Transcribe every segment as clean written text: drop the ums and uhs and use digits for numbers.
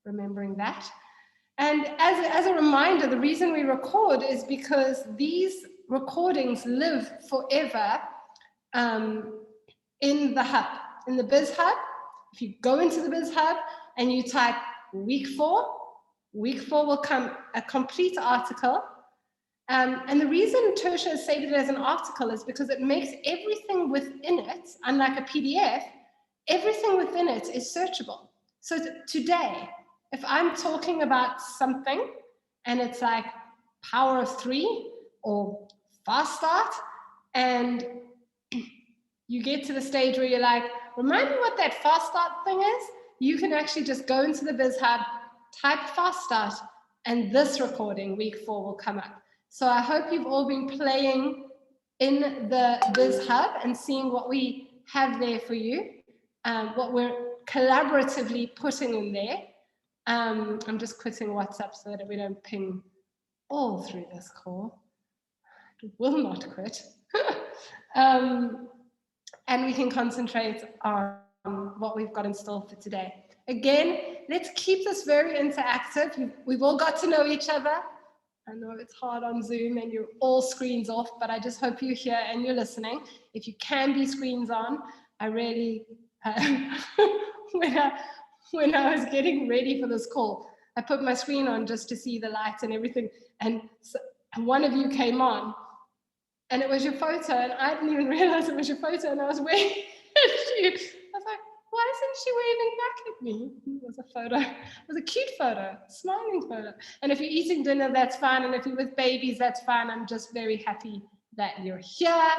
remembering that. And as a reminder, the reason we record is because these recordings live forever in the hub, in the Biz Hub. If you go into the Biz Hub and you type week 4 will come a complete article. And the reason Tertia has saved it as an article is because it makes everything within it, unlike a PDF, everything within it is searchable. So today, if I'm talking about something and it's like power of 3 or fast start, and you get to the stage where you're like, remind me what that fast start thing is, you can actually just go into the Biz Hub, type fast start, and this recording, week 4, will come up. So I hope you've all been playing in the Biz Hub and seeing what we have there for you, what we're collaboratively putting in there. I'm just quitting WhatsApp so that we don't ping all through this call. It will not quit. And we can concentrate on what we've got in store for today. Again, let's keep this very interactive. We've all got to know each other. I know it's hard on Zoom and you're all screens off, but I just hope you're here and you're listening. If you can be screens on, I really, when I was getting ready for this call, I put my screen on just to see the lights and everything. And one of you came on and it was your photo, and I didn't even realize it was your photo, and I was waving at you. I was like, why isn't she waving back at me? It was a photo. It was a cute photo, smiling photo. And if you're eating dinner, that's fine. And if you're with babies, that's fine. I'm just very happy that you're here.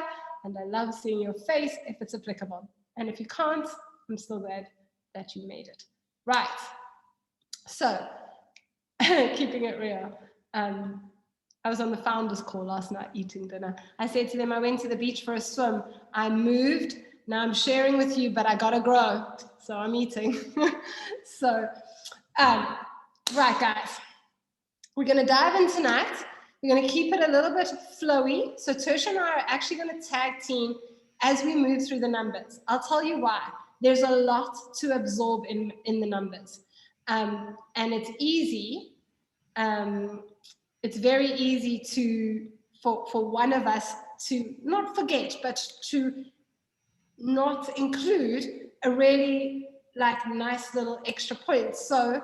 And I love seeing your face if it's applicable. And if you can't, I'm still glad that you made it. Right. So, keeping it real. I was on the founders call last night eating dinner. I said to them, I went to the beach for a swim. I moved. Now I'm sharing with you, but I gotta grow. So I'm eating. So, right, guys. We're gonna dive in tonight. We're gonna keep it a little bit flowy. So Tertia and I are actually gonna tag team as we move through the numbers. I'll tell you why. There's a lot to absorb in the numbers. And it's easy. It's very easy for one of us to not forget, but to not include a really like nice little extra point. So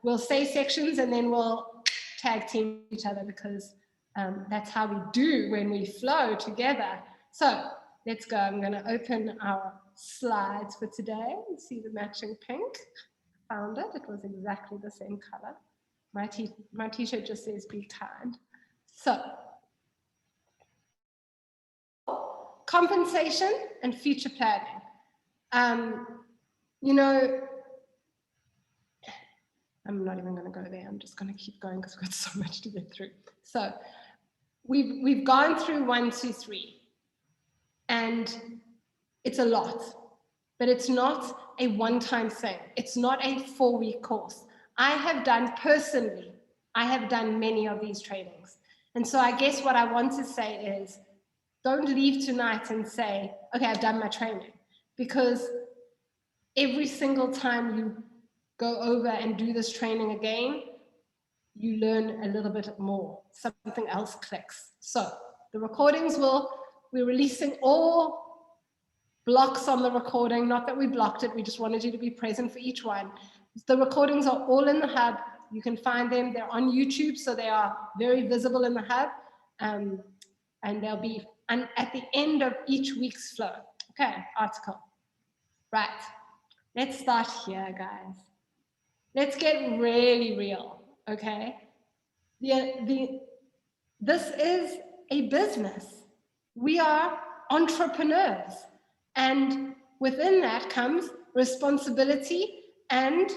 we'll say sections and then we'll tag team each other because that's how we do when we flow together. So let's go. I'm going to open our slides for today and see the matching pink. Found it. It was exactly the same color. My t-shirt just says be kind. So, compensation and future planning. You know, I'm not even going to go there. I'm just going to keep going because we've got so much to get through. So, we've gone through 1, 2, 3, and it's a lot, but it's not a one-time thing. It's not a 4-week course. I have done many of these trainings. And so I guess what I want to say is, don't leave tonight and say, okay, I've done my training. Because every single time you go over and do this training again, you learn a little bit more. Something else clicks. So the recordings we're releasing all blocks on the recording. Not that we blocked it, we just wanted you to be present for each one. The recordings are all in the hub. You can find them. They're on YouTube, so they are very visible in the hub. And they'll be at the end of each week's flow. Okay, article. Right, let's start here, guys. Let's get really real, okay? This is a business. We are entrepreneurs. And within that comes responsibility and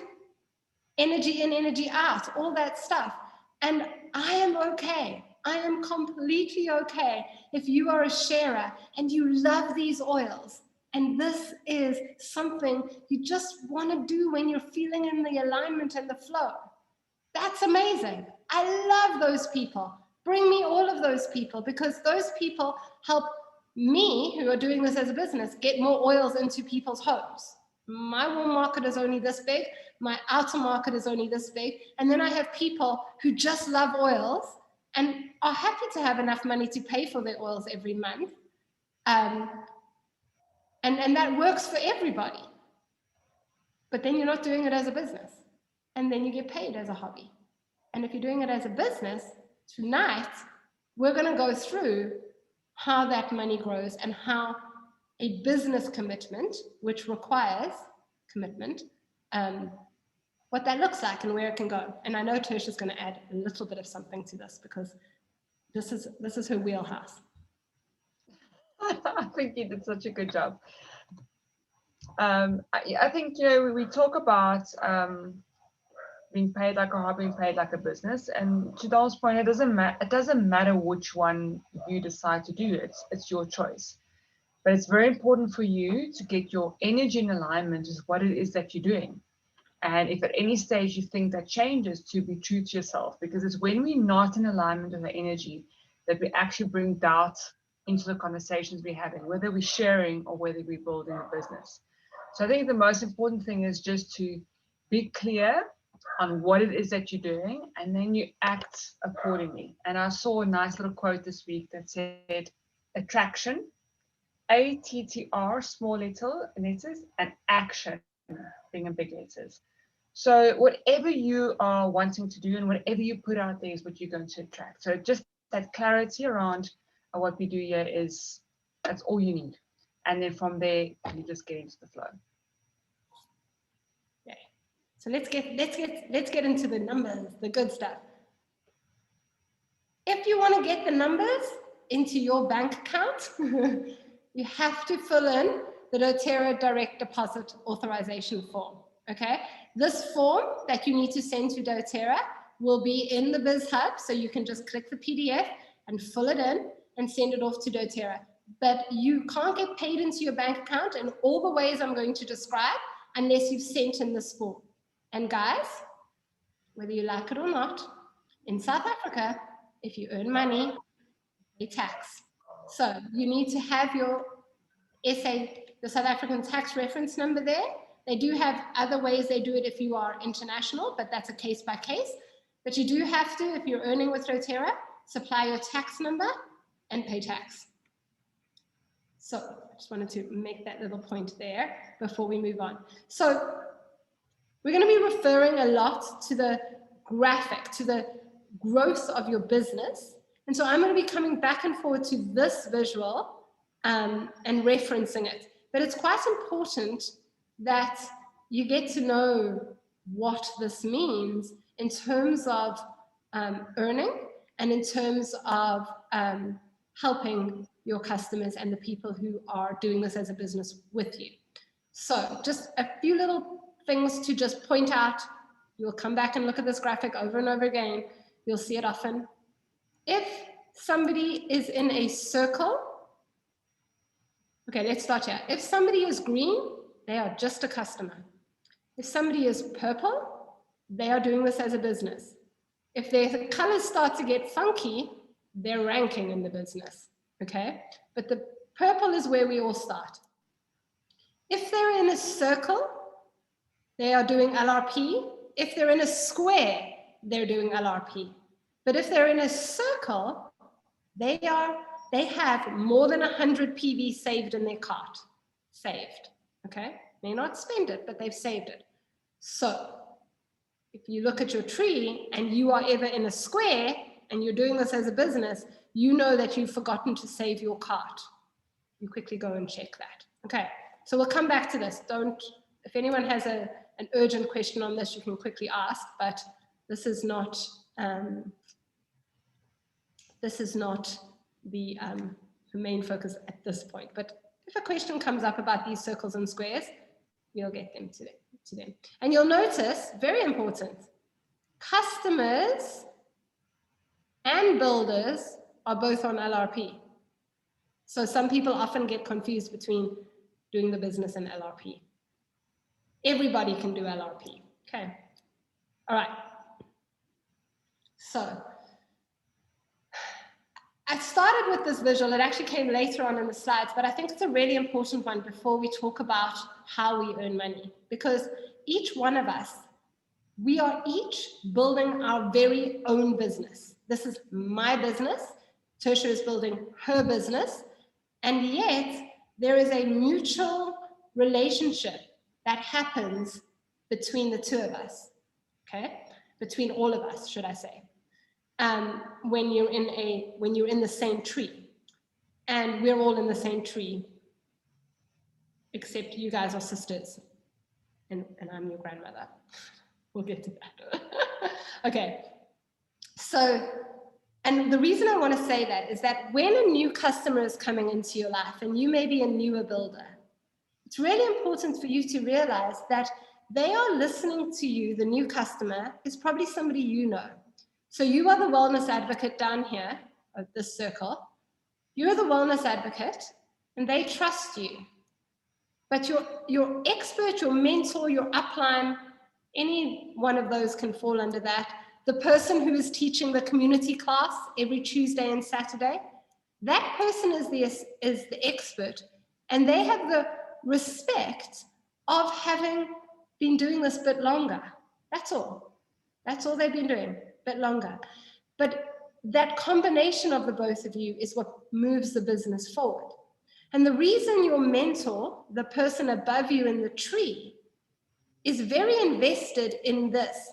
energy in, energy out, all that stuff. And I am okay. I am completely okay if you are a sharer and you love these oils. And this is something you just want to do when you're feeling in the alignment and the flow. That's amazing. I love those people. Bring me all of those people, because those people help me, who are doing this as a business, get more oils into people's homes. My warm market is only this big, my outer market is only this big, and then I have people who just love oils and are happy to have enough money to pay for their oils every month. And that works for everybody. But then you're not doing it as a business. And then you get paid as a hobby. And if you're doing it as a business, tonight, we're going to go through how that money grows and how a business commitment, which requires commitment, what that looks like and where it can go. And I know Tertia's going to add a little bit of something to this because this is her wheelhouse. I think you did such a good job. I think, you know, we talk about being paid like a hobby, being paid like a business. And to Dahl's point, it doesn't matter which one you decide to do. It's your choice. But it's very important for you to get your energy in alignment with what it is that you're doing. And if at any stage you think that changes, to be true to yourself, because it's when we're not in alignment with our energy that we actually bring doubt into the conversations we're having, whether we're sharing or whether we're building a business. So I think the most important thing is just to be clear on what it is that you're doing, and then you act accordingly. And I saw a nice little quote this week that said, attraction, ATTR, small little letters, and action, being in big letters. So whatever you are wanting to do and whatever you put out there is what you're going to attract. So just that clarity around what we do here that's all you need. And then from there, you just get into the flow. Okay. So let's get into the numbers, the good stuff. If you want to get the numbers into your bank account, you have to fill in the Doterra direct deposit authorization form. Okay, this form that you need to send to Doterra will be in the Biz Hub, so you can just click the PDF and fill it in and send it off to Doterra. But you can't get paid into your bank account in all the ways I'm going to describe unless you've sent in this form. And guys, whether you like it or not, in South Africa, if you earn money, you pay tax. So you need to have your SA, the South African tax reference number there. They do have other ways they do it if you are international, but that's a case by case. But you do have to, if you're earning with Doterra, supply your tax number and pay tax. So I just wanted to make that little point there before we move on. So we're going to be referring a lot to the graphic, to the growth of your business. And so I'm going to be coming back and forward to this visual and referencing it. But it's quite important that you get to know what this means in terms of earning and in terms of helping your customers and the people who are doing this as a business with you. So just a few little things to just point out. You'll come back and look at this graphic over and over again. You'll see it often. If somebody is in a circle, okay, let's start here. If somebody is green, they are just a customer. If somebody is purple, they are doing this as a business. If their colors start to get funky, they're ranking in the business, okay? But the purple is where we all start. If they're in a circle, they are doing LRP. If they're in a square, they're doing LRP. But if they're in a circle, they have more than 100 PV saved in their cart. Saved, okay? May not spend it, but they've saved it. So if you look at your tree and you are ever in a square and you're doing this as a business, you know that you've forgotten to save your cart. You quickly go and check that. Okay, so we'll come back to this. If anyone has an urgent question on this, you can quickly ask, but this is not the main focus at this point. But if a question comes up about these circles and squares, we'll get them to them. And you'll notice, very important, customers and builders are both on LRP. So some people often get confused between doing the business and LRP. Everybody can do LRP. Okay. All right. So I started with this visual. It actually came later on in the slides, but I think it's a really important one before we talk about how we earn money, because each one of us, we are each building our very own business. This is my business. Tertia is building her business. And yet there is a mutual relationship that happens between the two of us, okay? Between all of us, should I say, when you're in the same tree. And we're all in the same tree, except you guys are sisters, and I'm your grandmother. We'll get to that. Okay, so, and the reason I want to say that is that when a new customer is coming into your life, and you may be a newer builder, it's really important for you to realize that they are listening to you. The new customer is probably somebody you know. So you are the wellness advocate down here of this circle. You're the wellness advocate, and they trust you. But your expert, your mentor, your upline, any one of those can fall under that. The person who is teaching the community class every Tuesday and Saturday, that person is the expert, and they have the respect of having been doing this a bit longer. That's all. That's all they've been doing, a bit longer. But that combination of the both of you is what moves the business forward. And the reason your mentor, the person above you in the tree, is very invested in this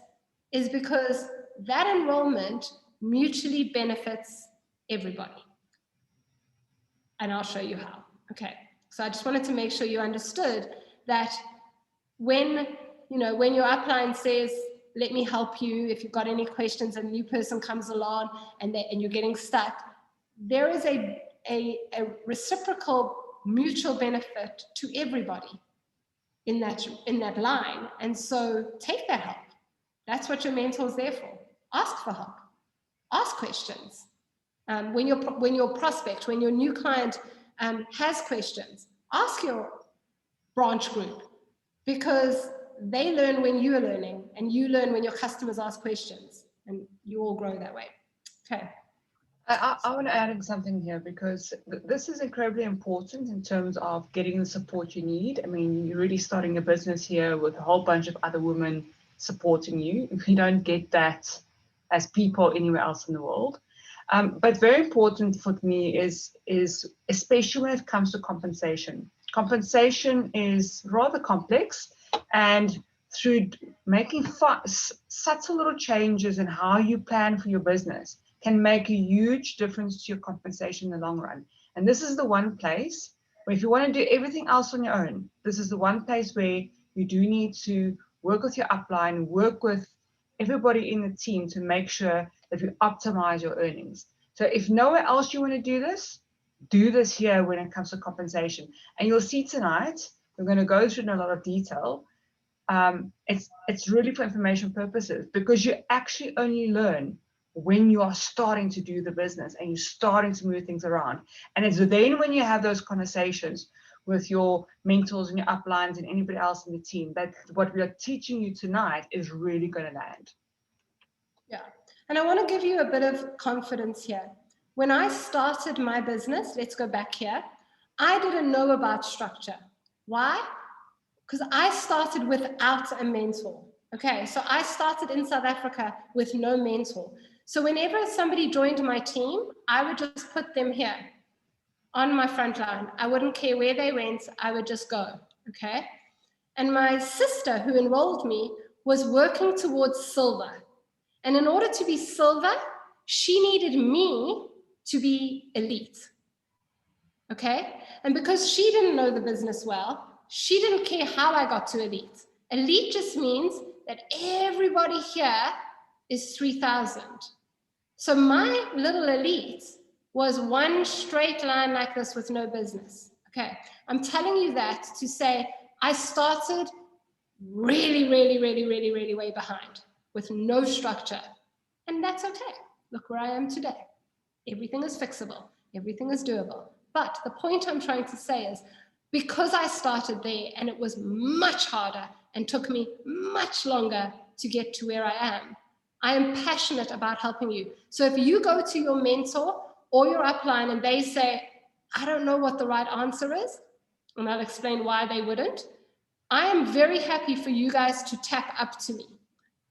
is because that enrollment mutually benefits everybody. And I'll show you how. Okay, so I just wanted to make sure you understood that when your upline says, let me help you, if you've got any questions, a new person comes along and you're getting stuck, there is a reciprocal mutual benefit to everybody in that line. And so take that help. That's what your mentor's there for. Ask for help. Ask questions. When your prospect, when your new client has questions, ask your branch group, because they learn when you are learning, and you learn when your customers ask questions, and you all grow that way. Okay. I want to add in something here, because this is incredibly important in terms of getting the support you need. I mean, you're really starting a business here with a whole bunch of other women supporting you. If you don't get that as people anywhere else in the world. But very important for me is especially when it comes to compensation. Compensation is rather complex, and through making subtle little changes in how you plan for your business can make a huge difference to your compensation in the long run. And this is the one place where, if you want to do everything else on your own, this is the one place where you do need to work with your upline, work with everybody in the team to make sure that you optimize your earnings. So if nowhere else you want to do this here when it comes to compensation. And you'll see tonight, we're going to go through in a lot of detail. It's really for information purposes, because you actually only learn when you are starting to do the business and you're starting to move things around. And it's then when you have those conversations with your mentors and your uplines and anybody else in the team that what we are teaching you tonight is really going to land. Yeah. And I want to give you a bit of confidence here. When I started my business, let's go back here, I didn't know about structure. Why? Because I started without a mentor. Okay, so I started in South Africa with no mentor. So whenever somebody joined my team, I would just put them here on my front line. I wouldn't care where they went, I would just go, okay? And my sister who enrolled me was working towards silver. And in order to be silver, she needed me to be elite, okay? And because she didn't know the business well, she didn't care how I got to elite. Elite just means that everybody here is 3,000. So my little elite was one straight line like this with no business. Okay, I'm telling you that to say I started really way behind with no structure. And that's okay. Look where I am today. Everything is fixable. Everything is doable. But the point I'm trying to say is, because I started there and it was much harder and took me much longer to get to where I am passionate about helping you. So if you go to your mentor or your upline and they say, I don't know what the right answer is, and I'll explain why they wouldn't, I am very happy for you guys to tap up to me.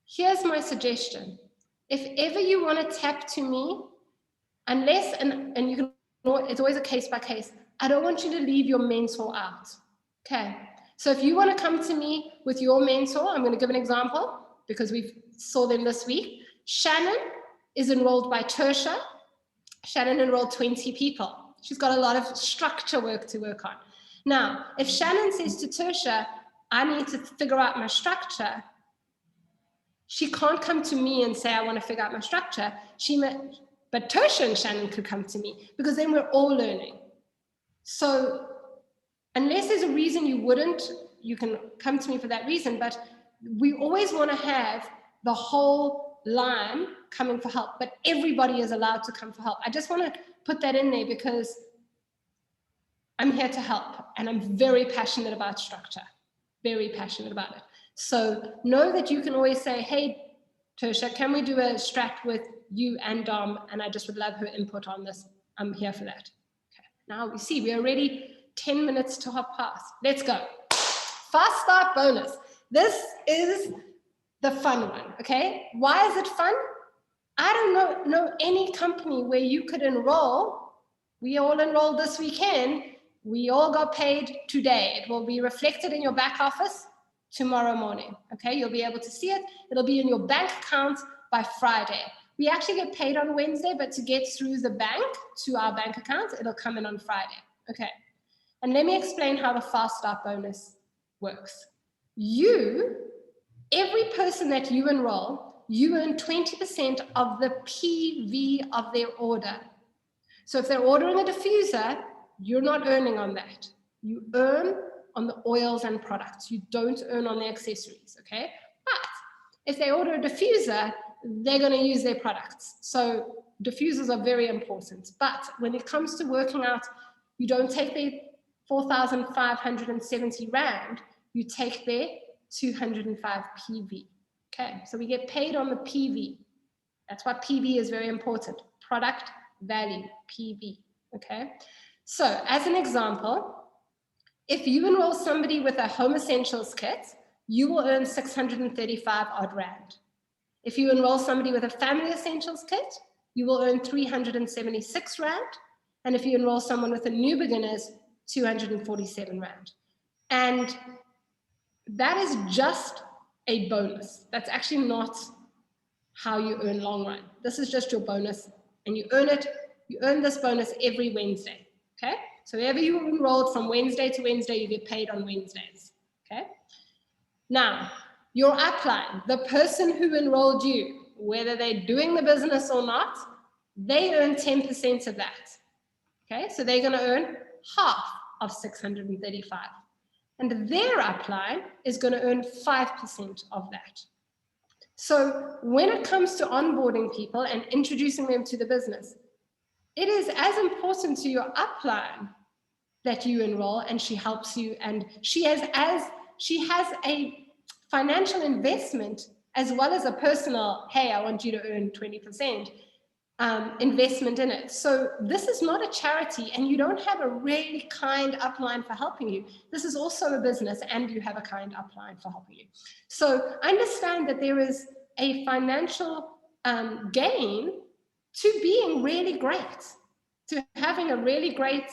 Here's my suggestion. If ever you want to tap to me, unless, and you can, it's always a case by case, I don't want you to leave your mentor out. Okay. So if you want to come to me with your mentor, I'm going to give an example because we saw them this week. Shannon is enrolled by Tertia. Shannon enrolled 20 people. She's got a lot of structure work to work on. Now, if Shannon says to Tertia, I need to figure out my structure, she can't come to me and say, I want to figure out my structure. But Tertia and Shannon could come to me because then we're all learning. So unless there's a reason you wouldn't, you can come to me for that reason, but we always want to have the whole line coming for help, but everybody is allowed to come for help. I just want to put that in there because I'm here to help and I'm very passionate about structure, very passionate about it. So know that you can always say, hey, Tertia, can we do a strat with you and Dom? And I just would love her input on this. I'm here for that. Okay. Now we see we're already 10 minutes to 1:30. Let's go. Fast start bonus. This is the fun one, okay? Why is it fun? I don't know any company where you could enroll. We all enrolled this weekend. We all got paid today. It will be reflected in your back office tomorrow morning, okay? You'll be able to see it. It'll be in your bank account by Friday. We actually get paid on Wednesday, but to get through the bank to our bank account, it'll come in on Friday, okay? And let me explain how the fast start bonus works. Every person that you enroll, you earn 20% of the PV of their order. So if they're ordering a diffuser, you're not earning on that. You earn on the oils and products. You don't earn on the accessories, okay? But if they order a diffuser, they're going to use their products. So diffusers are very important. But when it comes to working out, you don't take their 4,570 Rand, you take their 205 PV. Okay, so we get paid on the PV. That's why PV is very important. Product value, PV. Okay, so as an example, if you enroll somebody with a home essentials kit, you will earn 635 odd Rand. If you enroll somebody with a family essentials kit, you will earn 376 Rand. And if you enroll someone with a new beginners, 247 Rand. And that is just a bonus. That's actually not how you earn long run. This is just your bonus, and you earn this bonus every Wednesday, okay? So wherever you enrolled from Wednesday to Wednesday, you get paid on Wednesdays, okay? Now, your upline, the person who enrolled you, whether they're doing the business or not, they earn 10% of that, okay? So they're gonna earn half of 635. And their upline is gonna earn 5% of that. So when it comes to onboarding people and introducing them to the business, it is as important to your upline that you enroll and she helps you, and she has a financial investment as well as a personal, hey, I want you to earn 20%, investment in it. So this is not a charity, and you don't have a really kind upline for helping you. This is also a business, and you have a kind upline for helping you. So understand that there is a financial gain to being really great, to having a really great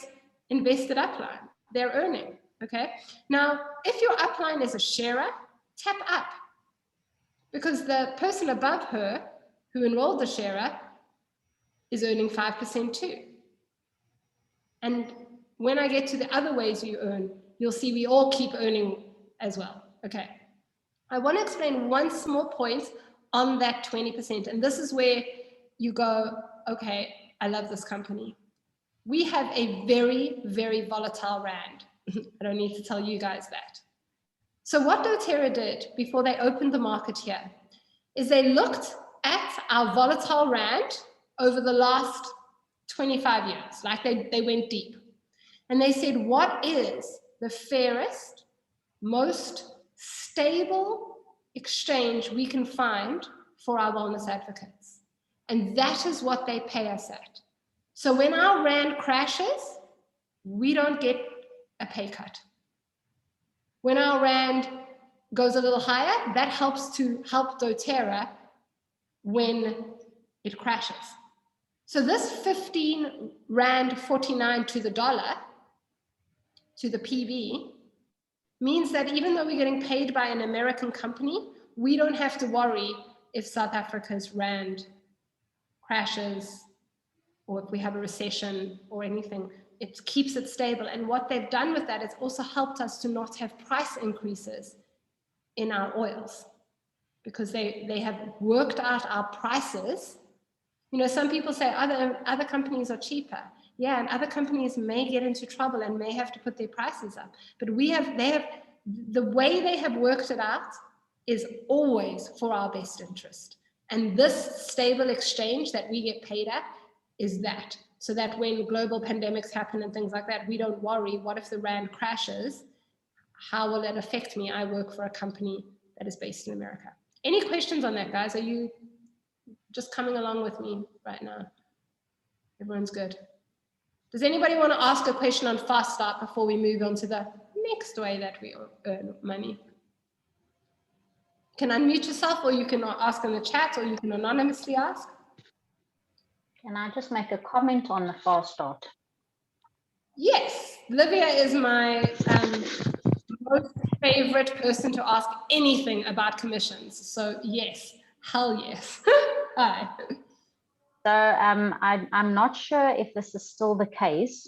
invested upline. They're earning, okay? Now, if your upline is a sharer, tap up, because the person above her who enrolled the sharer is earning 5% too. And when I get to the other ways you earn, you'll see we all keep earning as well, okay? I want to explain one small point on that 20%, and this is where you go, okay, I love this company. We have a very, very volatile Rand. I don't need to tell you guys that. So what Doterra did before they opened the market here is they looked at our volatile Rand over the last 25 years, like they went deep. And they said, what is the fairest, most stable exchange we can find for our wellness advocates? And that is what they pay us at. So when our Rand crashes, we don't get a pay cut. When our rand goes a little higher, that helps to help Doterra when it crashes. So this 15 rand 49 to the dollar, to the PV, means that even though we're getting paid by an American company, we don't have to worry if South Africa's rand crashes or if we have a recession or anything. It keeps it stable. And what they've done with that is also helped us to not have price increases in our oils, because they have worked out our prices. You know, some people say other companies are cheaper. Yeah, and other companies may get into trouble and may have to put their prices up. But the way they have worked it out is always for our best interest. And this stable exchange that we get paid at is that. So that when global pandemics happen and things like that, we don't worry, what if the rand crashes? How will it affect me? I work for a company that is based in America. Any questions on that, guys? Are you just coming along with me right now? Everyone's good. Does anybody want to ask a question on Fast Start before we move on to the next way that we earn money? You can unmute yourself, or you can ask in the chat, or you can anonymously ask. Can I just make a comment on the Fast Start? Yes, Livia is my most favorite person to ask anything about commissions. So yes, hell yes. Hi. So I'm not sure if this is still the case,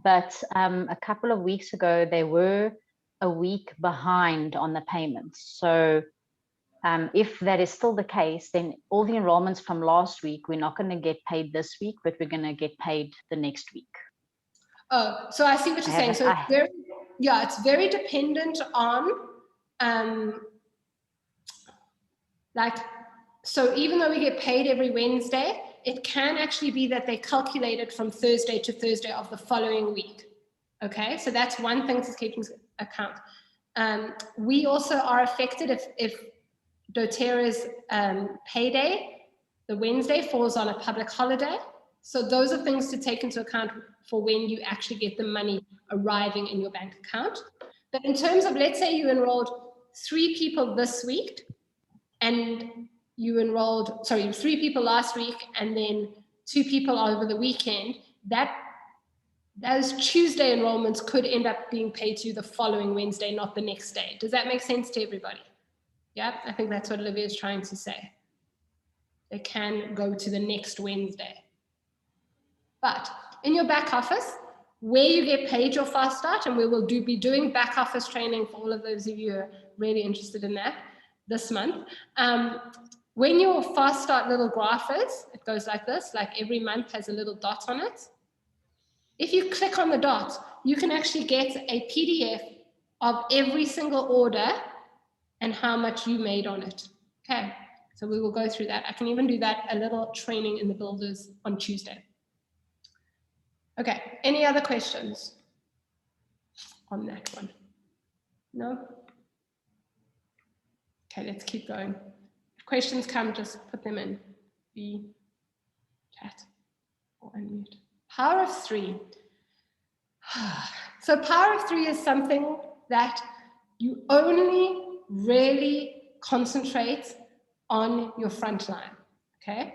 but a couple of weeks ago, they were a week behind on the payments. So if that is still the case, then all the enrollments from last week, we're not going to get paid this week, but we're going to get paid the next week. Oh, so I see what you're saying. So it's very dependent on, so even though we get paid every Wednesday, it can actually be that they calculate it from Thursday to Thursday of the following week. Okay, so that's one thing to keep into account. We also are affected if Doterra's payday, the Wednesday, falls on a public holiday. So those are things to take into account for when you actually get the money arriving in your bank account. But in terms of, let's say you enrolled 3 people this week, and you enrolled, 3 people last week, and then 2 people over the weekend, those Tuesday enrollments could end up being paid to you the following Wednesday, not the next day. Does that make sense to everybody? Yeah, I think that's what Olivia is trying to say. They can go to the next Wednesday. But in your back office, where you get paid your Fast Start, and we will be doing back office training for all of those of you who are really interested in that this month. When your Fast Start little graph is, it goes like this, like every month has a little dot on it. If you click on the dot, you can actually get a PDF of every single order and how much you made on it. Okay, so we will go through that. I can even do that, a little training in the builders on Tuesday. Okay, any other questions on that one? No? Okay, let's keep going. If questions come, just put them in the chat or unmute. Power of 3. So power of 3 is something that you only really concentrate on your front line, okay?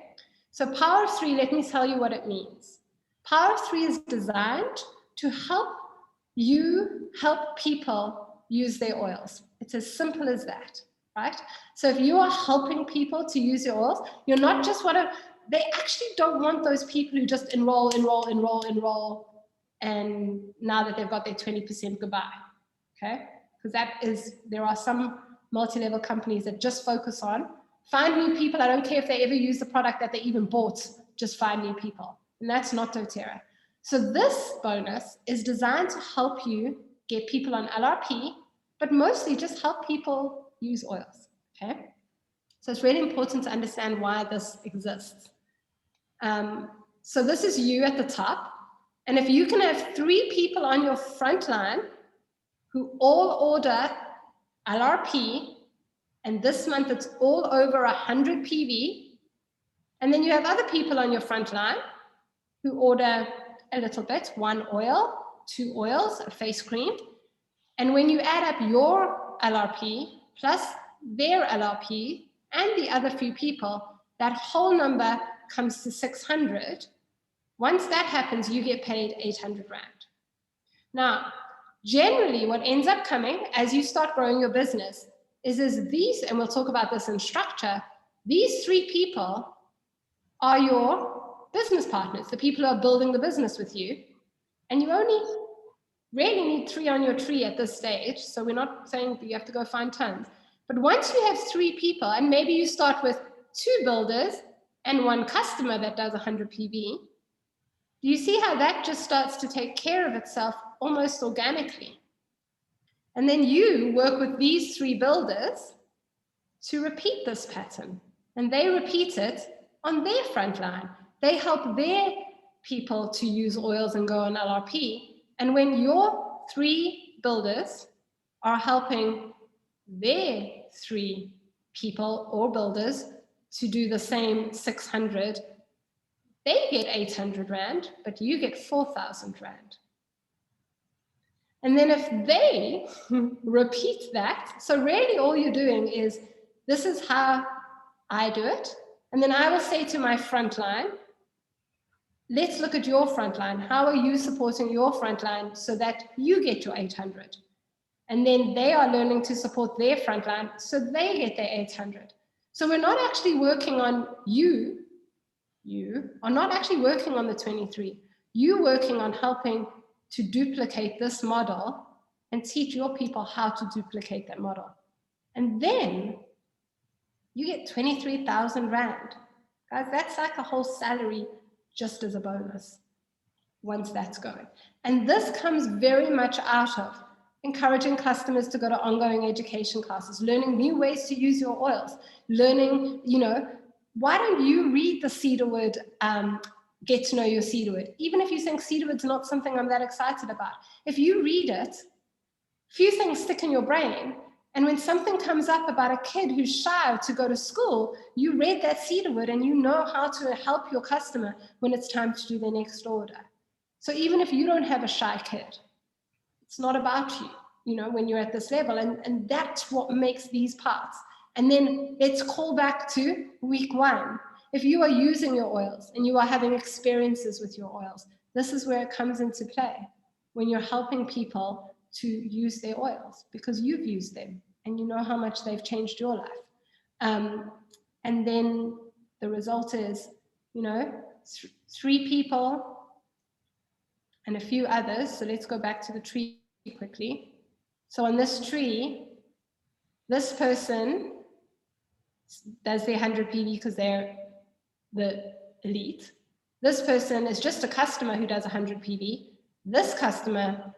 So power of 3, let me tell you what it means. Power of 3 is designed to help you help people use their oils. It's as simple as that, right? So if you are helping people to use your oils, you're not just they actually don't want those people who just enroll, and now that they've got their 20% goodbye, okay? Because there are some multi-level companies that just focus on find new people. I don't care if they ever use the product that they even bought, just find new people. And that's not Doterra. So this bonus is designed to help you get people on LRP, but mostly just help people use oils, okay? So it's really important to understand why this exists. So this is you at the top. And if you can have 3 people on your front line who all order LRP, and this month it's all over 100 PV, and then you have other people on your front line who order a little bit, 1 oil, 2 oils, a face cream, And when you add up your LRP plus their LRP and the other few people, that whole number comes to 600. Once that happens, you get paid 800 Rand. Now, generally what ends up coming as you start growing your business is these, and we'll talk about this in structure, these 3 people are your business partners, the people who are building the business with you. And you only really need 3 on your tree at this stage. So we're not saying that you have to go find tons. But once you have 3 people, and maybe you start with 2 builders and 1 customer that does 100 PV, do you see how that just starts to take care of itself almost organically? And then you work with these 3 builders to repeat this pattern. And they repeat it on their front line. They help their people to use oils and go on LRP. And when your 3 builders are helping their 3 people or builders to do the same 600, they get 800 Rand, but you get 4,000 Rand. And then if they repeat that, so really all you're doing is, this is how I do it. And then I will say to my front line, let's look at your front line. How are you supporting your front line so that you get your 800? And then they are learning to support their front line so they get their 800. So we're not actually working on you are not actually working on the 23. You're working on helping to duplicate this model and teach your people how to duplicate that model. And then you get 23,000 Rand. Guys, that's like a whole salary just as a bonus once that's going. And this comes very much out of encouraging customers to go to ongoing education classes, learning new ways to use your oils, learning, why don't you read the cedarwood, get to know your cedarwood? Even if you think cedarwood's not something I'm that excited about. If you read it, few things stick in your brain. And when something comes up about a kid who's shy to go to school, you read that cedarwood and you know how to help your customer when it's time to do their next order. So even if you don't have a shy kid, it's not about you, when you're at this level. And that's what makes these parts. And then let's call back to week 1. If you are using your oils and you are having experiences with your oils, this is where it comes into play, when you're helping people to use their oils because you've used them and you know how much they've changed your life. And then the result is, 3 people and a few others. So let's go back to the tree quickly. So on this tree, this person does their 100 PV because they're the elite. This person is just a customer who does 100 PV. This customer,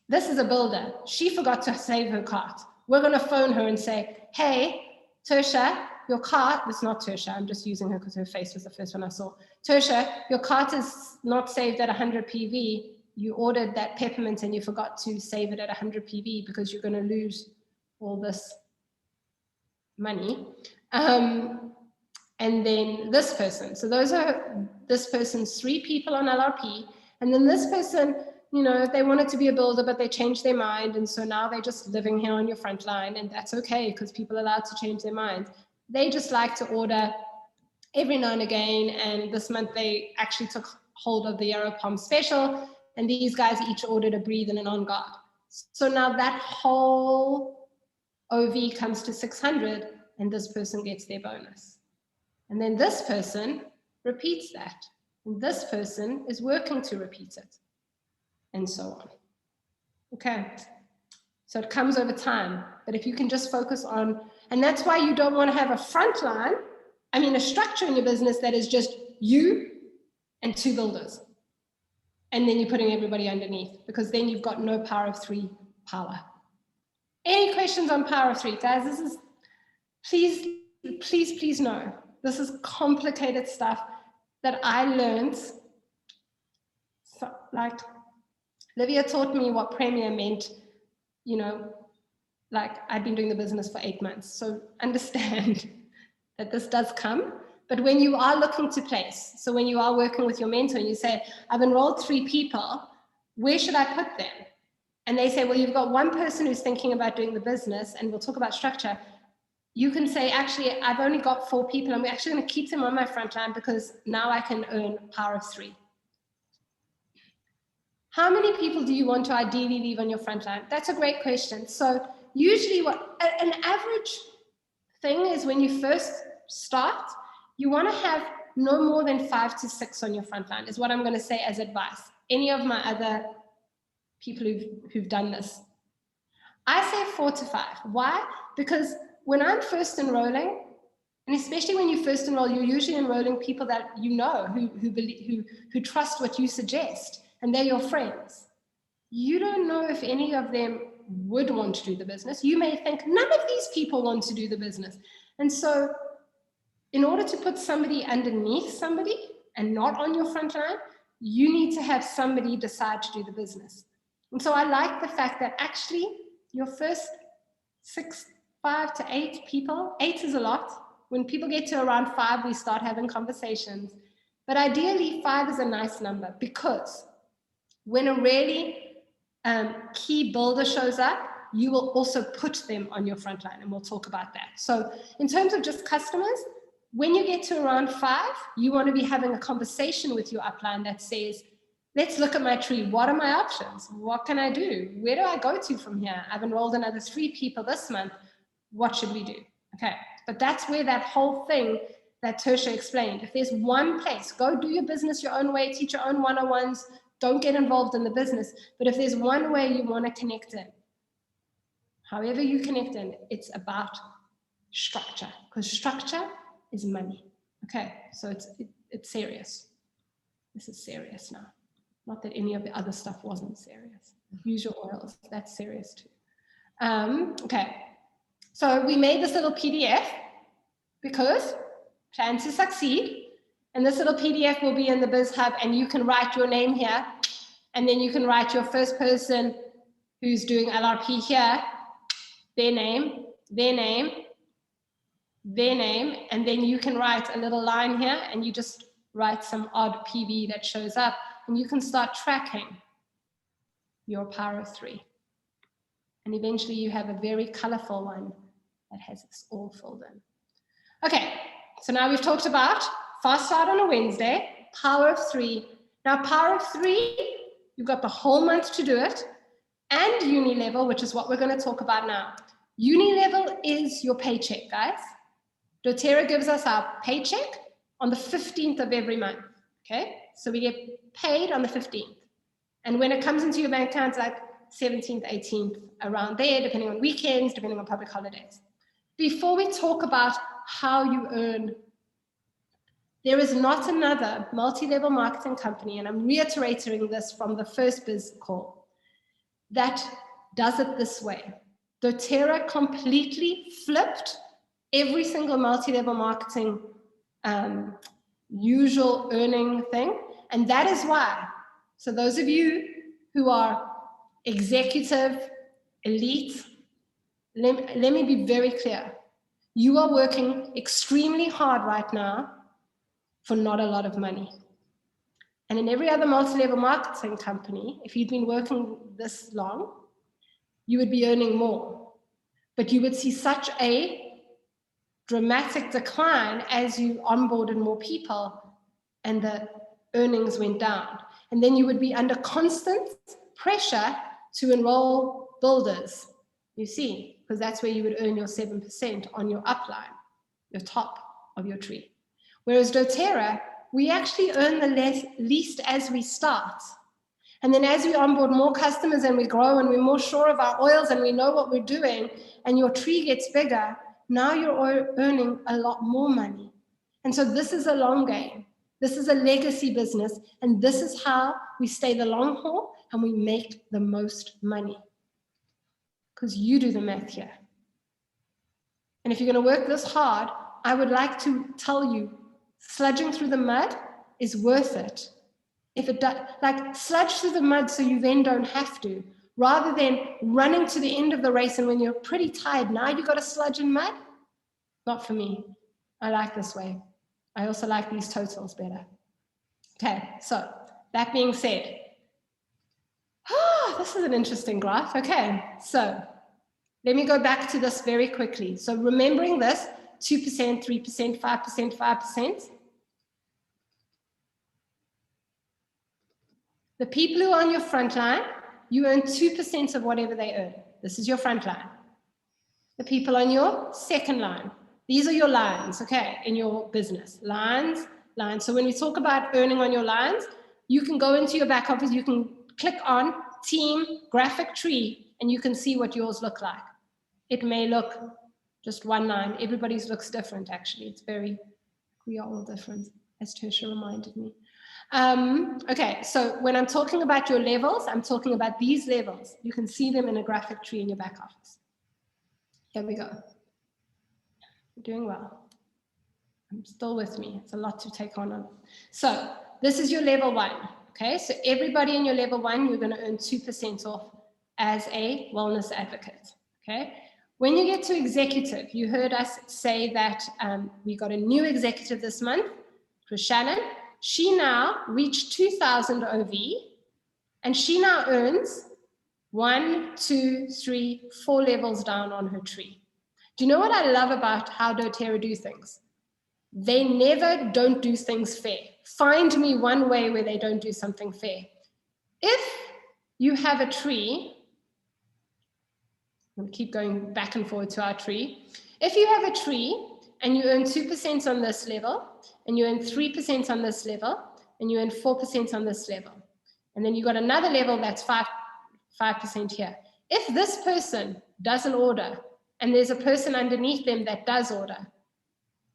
this is a builder. She forgot to save her cart. We're going to phone her and say, hey, Tertia, your cart, it's not Tertia, I'm just using her because her face was the first one I saw. Tertia, your cart is not saved at 100 PV. You ordered that peppermint and you forgot to save it at 100 PV because you're going to lose all this money. And then this person. So those are this person's 3 people on LRP. And then this person, they wanted to be a builder, but they changed their mind. And so now they're just living here on your front line. And that's okay because people are allowed to change their minds. They just like to order every now and again. And this month they actually took hold of the Yarrow Palm special. And these guys each ordered a breathe and an on guard. So now that whole OV comes to 600 and this person gets their bonus. And then this person repeats that. And this person is working to repeat it. And so on. Okay. So it comes over time. But if you can just focus on, and that's why you don't want to have a front line, a structure in your business that is just you and 2 builders. And then you're putting everybody underneath because then you've got no power of 3 power. Any questions on power of 3? Guys, this is, please know. This is complicated stuff that I learned. So, like, Livia taught me what premier meant, I'd been doing the business for 8 months. So understand that this does come. But when you are looking to place, so when you are working with your mentor and you say, I've enrolled 3 people, where should I put them? and they say, well, you've got one person who's thinking about doing the business, and we'll talk about structure, you can say, actually, I've only got 4 people, and we're actually going to keep them on my front line because now I can earn power of 3. How many people do you want to ideally leave on your front line? That's a great question. So usually what an average thing is, when you first start, you want to have no more than 5 to 6 on your front line, is what I'm going to say as advice. Any of my other people who've done this, I say 4 to 5. Why? Because when I'm first enrolling, and especially when you first enroll, you're usually enrolling people that you know, who trust what you suggest, and they're your friends. You don't know if any of them would want to do the business. You may think none of these people want to do the business. And so in order to put somebody underneath somebody and not on your front line, you need to have somebody decide to do the business. And so I like the fact that actually your first 5 to 8 people, 8 is a lot. When people get to around 5, we start having conversations. But ideally, 5 is a nice number, because when a really key builder shows up, you will also put them on your front line, and we'll talk about that. So in terms of just customers, when you get to around 5, you want to be having a conversation with your upline that says, let's look at my tree. What are my options? What can I do? Where do I go to from here? I've enrolled another 3 people this month. What should we do? Okay, but that's where that whole thing that Tertia explained. If there's one place, go do your business your own way, teach your own one-on-ones, don't get involved in the business. But if there's one way you want to connect in, however you connect in, it's about structure, because structure is money. Okay, so it's serious. This is serious now. Not that any of the other stuff wasn't serious. Use your oils, that's serious too. Okay, so we made this little PDF because plan to succeed. And this little PDF will be in the Biz Hub, and you can write your name here, and then you can write your first person who's doing LRP here, their name, their name, their name, and then you can write a little line here, and you just write some odd PV that shows up, and you can start tracking your power of 3. And eventually you have a very colorful one that has this all filled in. Okay, so now we've talked about fast start on a Wednesday, power of 3. Now power of 3, you've got the whole month to do it, and uni level, which is what we're going to talk about now. Uni level is your paycheck, guys. Doterra gives us our paycheck on the 15th of every month, okay? So we get paid on the 15th. And when it comes into your bank account, it's like 17th, 18th, around there, depending on weekends, depending on public holidays. Before we talk about how you earn, there is not another multi-level marketing company, and I'm reiterating this from the first biz call, that does it this way. Doterra completely flipped every single multi-level marketing usual earning thing, and that is why. So those of you who are executive, elite, let me be very clear. You are working extremely hard right now for not a lot of money. And in every other multi-level marketing company, if you'd been working this long, you would be earning more. But you would see such a dramatic decline as you onboarded more people and the earnings went down. And then you would be under constant pressure to enroll builders, you see, because that's where you would earn your 7% on your upline, your top of your tree. Whereas Doterra, we actually earn the least as we start. And then as we onboard more customers and we grow and we're more sure of our oils and we know what we're doing and your tree gets bigger, now you're earning a lot more money. And so this is a long game. This is a legacy business, and this is how we stay the long haul and we make the most money. Because you do the math here. And if you're going to work this hard, I would like to tell you, sludging through the mud is worth it. If it does, like sludge through the mud so you then don't have to, rather than running to the end of the race and when you're pretty tired, now you got to sludge in mud. Not for me. I like this way. I also like these totals better. Okay, so that being said, this is an interesting graph. Okay, so let me go back to this very quickly. So remembering this, 2%, 3%, 5%, 5%. The people who are on your front line, you earn 2% of whatever they earn. This is your front line. The people on your second line, these are your lines, okay, in your business. Lines, lines. So when we talk about earning on your lines, you can go into your back office, you can click on team graphic tree, and you can see what yours look like. It may look just one line. Everybody's looks different, actually. We are all different, as Tertia reminded me. Okay, so when I'm talking about your levels, I'm talking about these levels. You can see them in a graphic tree in your back office. Here we go. You're doing well. Still with me. It's a lot to take on. So this is your level 1. Okay, so everybody in your level 1, you're going to earn 2% off as a wellness advocate. Okay, when you get to executive, you heard us say that we got a new executive this month, Chris Shannon. She now reached 2,000 OV, and she now earns 1, 2, 3, 4 levels down on her tree. Do you know what I love about how Doterra do things? They never don't do things fair. Find me one way where they don't do something fair. If you have a tree, I'm going to keep going back and forward to our tree. If you have a tree and you earn 2% on this level, and you earn 3% on this level, and you earn 4% on this level, and then you got another level that's 5% here. If this person doesn't order, and there's a person underneath them that does order,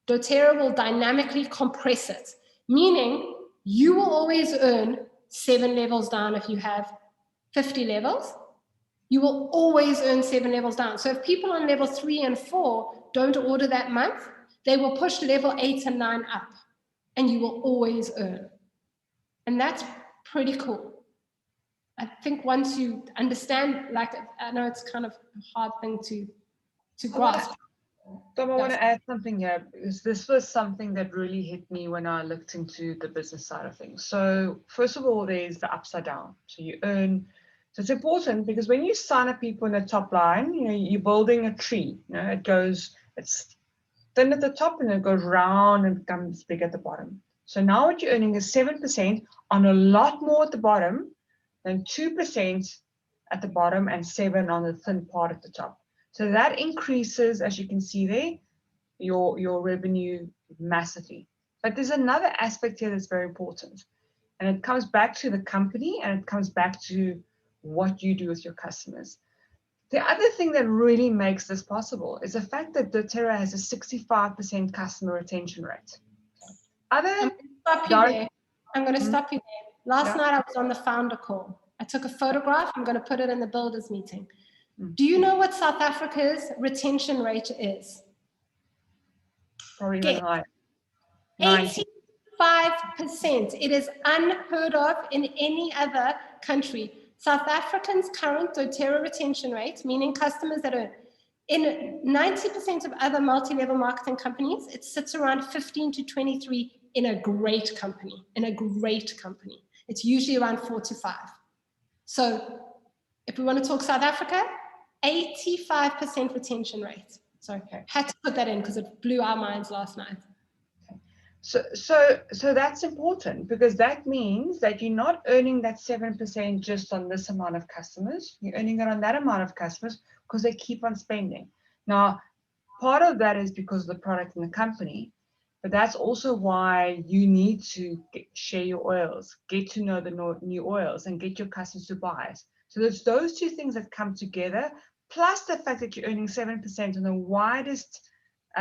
Doterra will dynamically compress it, meaning you will always earn 7 levels down if you have 50 levels. You will always earn 7 levels down. So if people on level 3 and 4 don't order that month, they will push level 8 and 9 up, and you will always earn. And that's pretty cool. I think once you understand, like, I know it's kind of a hard thing to grasp. Tom, I want to add something here, because this was something that really hit me when I looked into the business side of things. So first of all, there's the upside down. So you earn, so it's important because when you sign up people in the top line, you know, you're building a tree. You know, it's thin at the top and it goes round and becomes big at the bottom. So now what you're earning is 7% on a lot more at the bottom than 2% at the bottom and 7 on the thin part at the top. So that increases, as you can see there, your revenue massively. But there's another aspect here that's very important. And it comes back to the company, and it comes back to what you do with your customers. The other thing that really makes this possible is the fact that Doterra has a 65% customer retention rate. I'm going to stop you there. Last night I was on the founder call. I took a photograph. I'm going to put it in the builders meeting. Do you know what South Africa's retention rate is? Probably even higher. 85%. It is unheard of in any other country. South Africans' current Doterra retention rate, meaning customers that are in 90% of other multi-level marketing companies, it sits around 15 to 23 in a great company. It's usually around 4 to 5. So if we want to talk South Africa, 85% retention rate. So had to put that in because it blew our minds last night. So that's important, because that means that you're not earning that 7% just on this amount of customers. You're earning it on that amount of customers because they keep on spending. Now, part of that is because of the product in the company, but that's also why you need to share your oils, get to know the new oils, and get your customers to buy it. So there's those two things that come together, plus the fact that you're earning 7% on the widest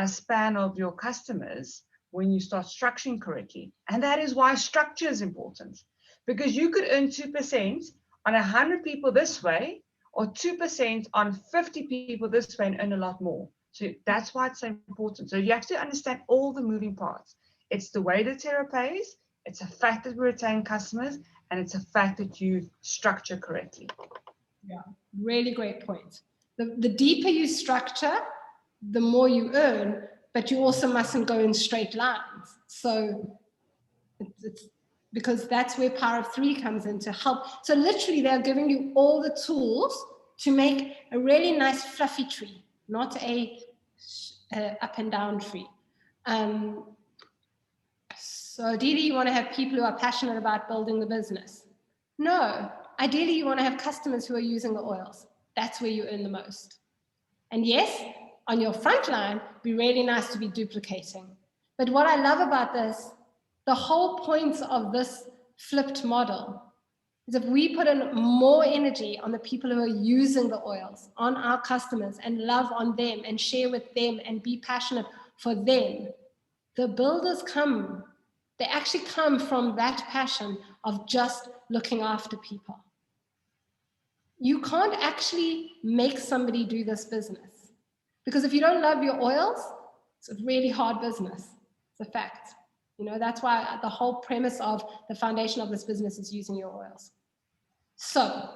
span of your customers when you start structuring correctly. And that is why structure is important, because you could earn 2% on 100 people this way, or 2% on 50 people this way, and earn a lot more. So that's why it's so important. So you have to understand all the moving parts. It's the way that Doterra pays, it's a fact that we retain customers, and it's a fact that you structure correctly. Yeah, really great point. The deeper you structure, the more you earn, but you also mustn't go in straight lines. So because that's where Power of Three comes in to help. So literally they're giving you all the tools to make a really nice fluffy tree, not a up and down tree. So ideally you want to have people who are passionate about building the business. No, ideally you want to have customers who are using the oils. That's where you earn the most. And yes, on your front line, it'd be really nice to be duplicating. But what I love about this, the whole point of this flipped model is if we put in more energy on the people who are using the oils, on our customers, and love on them and share with them and be passionate for them, the builders come. They actually come from that passion of just looking after people. You can't actually make somebody do this business, because if you don't love your oils, it's a really hard business. It's a fact. You know, that's why the whole premise of the foundation of this business is using your oils. So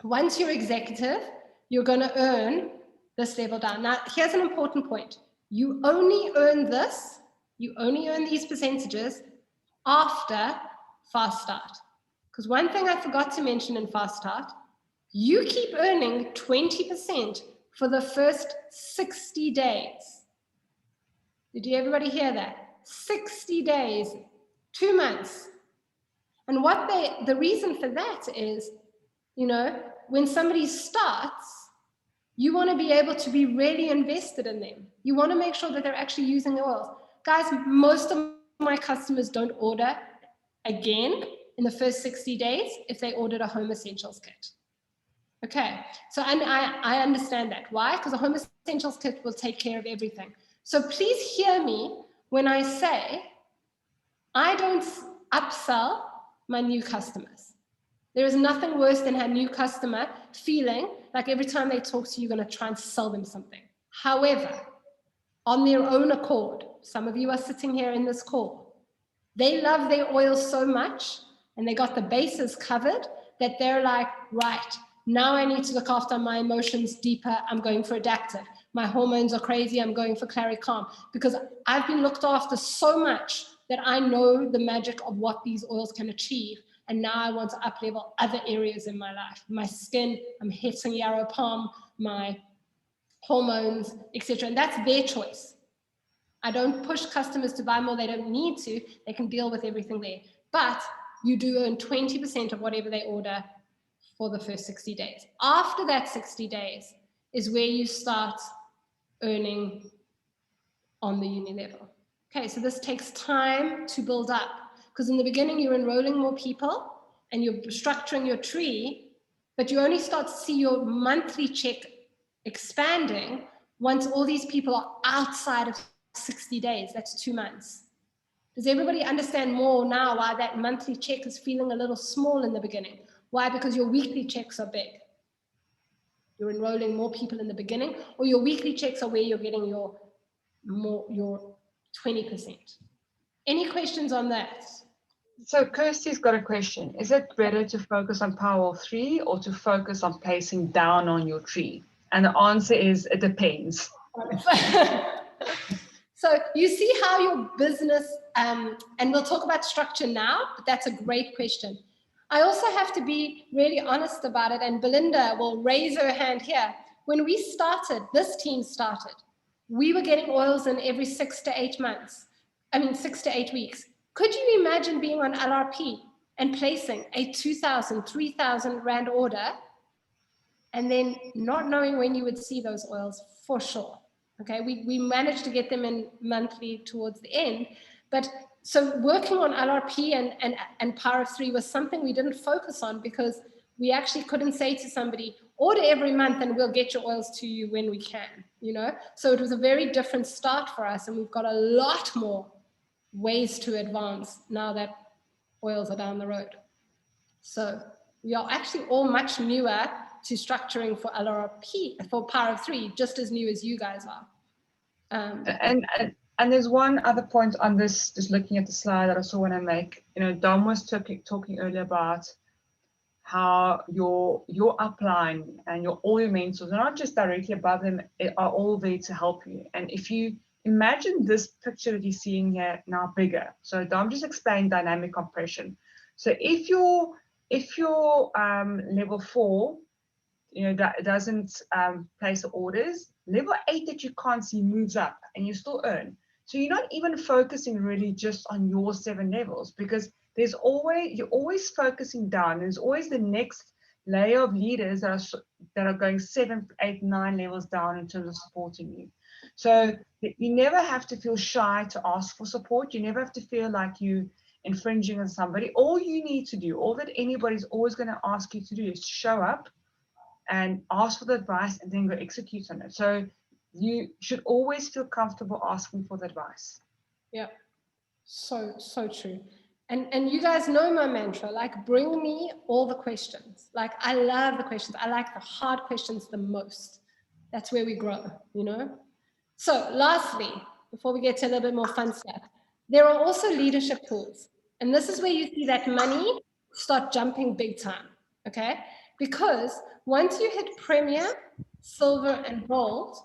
once you're executive, you're going to earn this level down. Now, here's an important point. You only earn this, you only earn these percentages after Fast Start. Because one thing I forgot to mention in Fast Start, you keep earning 20% for the first 60 days. Did everybody hear that? 60 days, 2 months. And the reason for that is, you know, when somebody starts, you want to be able to be really invested in them. You want to make sure that they're actually using the oils. Guys, most of my customers don't order again in the first 60 days if they ordered a home essentials kit. Okay, so and I understand that. Why? Because a home essentials kit will take care of everything. So please hear me when I say I don't upsell my new customers. There is nothing worse than a new customer feeling like every time they talk to you, you're going to try and sell them something. However, on their own accord, some of you are sitting here in this call, they love their oil so much and they got the bases covered that they're like, right, now I need to look after my emotions deeper. I'm going for adaptive. My hormones are crazy. I'm going for Claricalm, because I've been looked after so much that I know the magic of what these oils can achieve. And now I want to up-level other areas in my life. My skin, I'm hitting yarrow palm, my hormones, etc. And that's their choice. I don't push customers to buy more. They don't need to. They can deal with everything there. But you do earn 20% of whatever they order for the first 60 days. After that 60 days is where you start earning on the uni level. Okay, so this takes time to build up, because in the beginning you're enrolling more people and you're structuring your tree, but you only start to see your monthly check expanding once all these people are outside of 60 days. That's 2 months. Does everybody understand more now why that monthly check is feeling a little small in the beginning? Why? Because your weekly checks are big. You're enrolling more people in the beginning, or your weekly checks are where you're getting your 20%. Any questions on that? So Kirsty's got a question. Is it better to focus on Power of Three or to focus on placing down on your tree? And the answer is, it depends. So you see how your business, and we'll talk about structure now, but that's a great question. I also have to be really honest about it, and Belinda will raise her hand here. When we started, this team started, we were getting oils in every 6 to 8 months. 6 to 8 weeks. Could you imagine being on LRP and placing a 2,000, 3,000 Rand order and then not knowing when you would see those oils for sure? Okay, we managed to get them in monthly towards the end, but so working on LRP and Power of Three was something we didn't focus on, because we actually couldn't say to somebody, order every month and we'll get your oils to you when we can, you know? So it was a very different start for us, and we've got a lot more ways to advance now that oils are down the road. So we are actually all much newer to structuring for LRP, for Power of Three, just as new as you guys are. And there's one other point on this, just looking at the slide that I saw when I make, Dom was talking earlier about how your upline and all your mentors are not just directly above them, are all there to help you. And if you imagine this picture that you're seeing here now bigger. So I'm just explaining dynamic compression. So if your level 4, that doesn't place the orders, level 8 that you can't see moves up and you still earn. So you're not even focusing really just on your 7 levels, because you're always focusing down. There's always the next layer of leaders that are going 7, 8, 9 levels down in terms of supporting you. So you never have to feel shy to ask for support. You never have to feel like you infringing on somebody. All you need to do, all that anybody's always going to ask you to do, is show up and ask for the advice and then go execute on it. So you should always feel comfortable asking for the advice. Yeah, so true. And you guys know my mantra, like, bring me all the questions. Like, I love the questions. I like the hard questions the most. That's where we grow, So lastly, before we get to a little bit more fun stuff, there are also leadership tools. And this is where you see that money start jumping big time, okay? Because once you hit Premier, Silver, and Gold,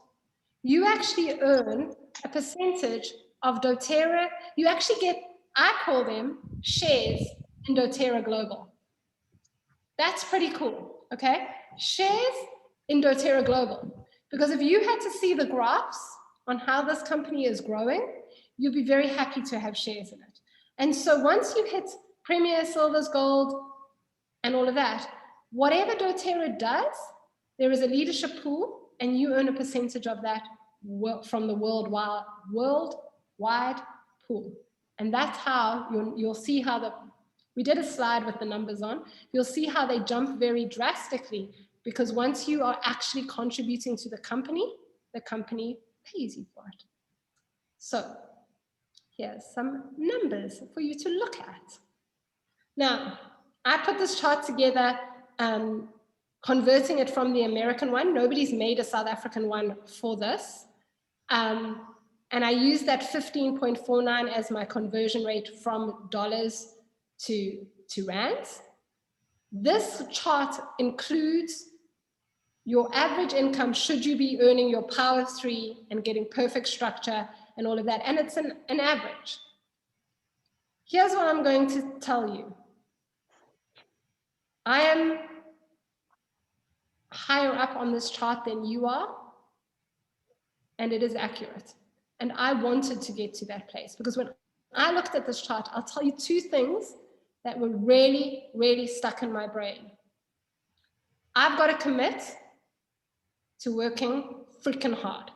you actually earn a percentage of Doterra. You actually get, I call them shares in Doterra Global. That's pretty cool, okay? Shares in Doterra Global. Because if you had to see the graphs on how this company is growing, you'd be very happy to have shares in it. And so once you hit Premier, Silvers, Gold, and all of that, whatever Doterra does, there is a leadership pool, and you earn a percentage of that from the worldwide pool. And that's how you'll see how we did a slide with the numbers on. You'll see how they jump very drastically, because once you are actually contributing to the company pays you for it. So here's some numbers for you to look at. Now, I put this chart together, converting it from the American one. Nobody's made a South African one for this. And I use that 15.49 as my conversion rate from dollars to rands. This chart includes your average income should you be earning your power 3 and getting perfect structure and all of that. And it's an average. Here's what I'm going to tell you. I am higher up on this chart than you are, and it is accurate. And I wanted to get to that place, because when I looked at this chart, I'll tell you 2 things that were really, really stuck in my brain. I've got to commit to working freaking hard,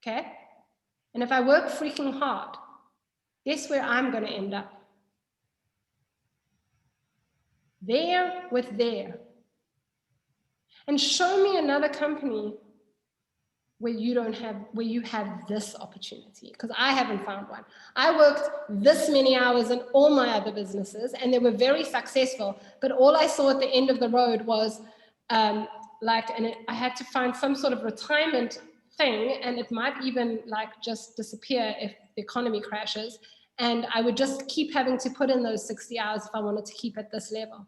okay? And if I work freaking hard, guess where I'm going to end up? There with there. And show me another company where you have this opportunity, because I haven't found one. I worked this many hours in all my other businesses, and they were very successful, but all I saw at the end of the road was I had to find some sort of retirement thing, and it might even just disappear if the economy crashes, and I would just keep having to put in those 60 hours if I wanted to keep at this level.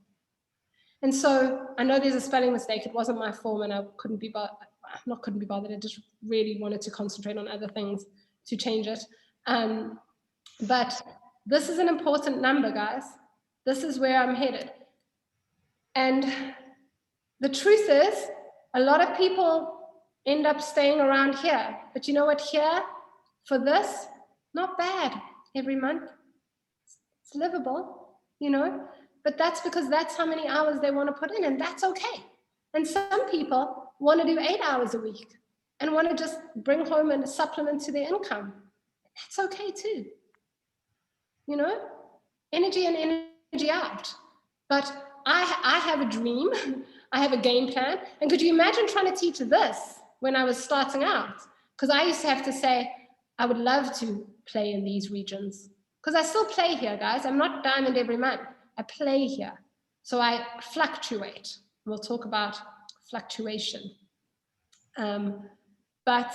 And so I know there's a spelling mistake. It wasn't my form, and I couldn't be bothered. I just really wanted to concentrate on other things to change it. But this is an important number, guys. This is where I'm headed. And the truth is, a lot of people end up staying around here. But you know what? Here, for this, not bad every month. It's livable, But that's because that's how many hours they want to put in, and that's okay. And some people want to do 8 hours a week and want to just bring home a supplement to their income. That's okay too. Energy in, energy out. But I have a dream. I have a game plan. And could you imagine trying to teach this when I was starting out? Because I used to have to say, I would love to play in these regions. Because I still play here, guys. I'm not diamond every month. I play here. So I fluctuate. We'll talk about fluctuation. But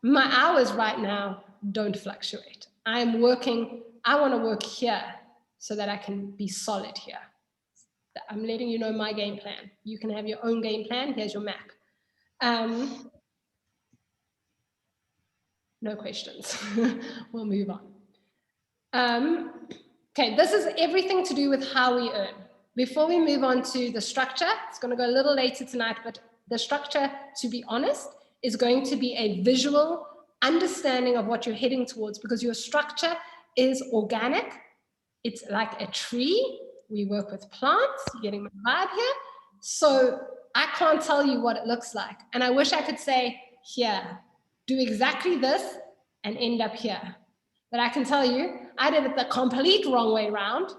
my hours right now don't fluctuate. I want to work here so that I can be solid here. I'm letting you know my game plan. You can have your own game plan. Here's your map. No questions. We'll move on. Okay, this is everything to do with how we earn. Before we move on to the structure, it's going to go a little later tonight, but the structure, to be honest, is going to be a visual understanding of what you're heading towards, because your structure is organic. It's like a tree. We work with plants. You're getting my vibe here. So I can't tell you what it looks like. And I wish I could say, here, do exactly this and end up here. But I can tell you, I did it the complete wrong way around,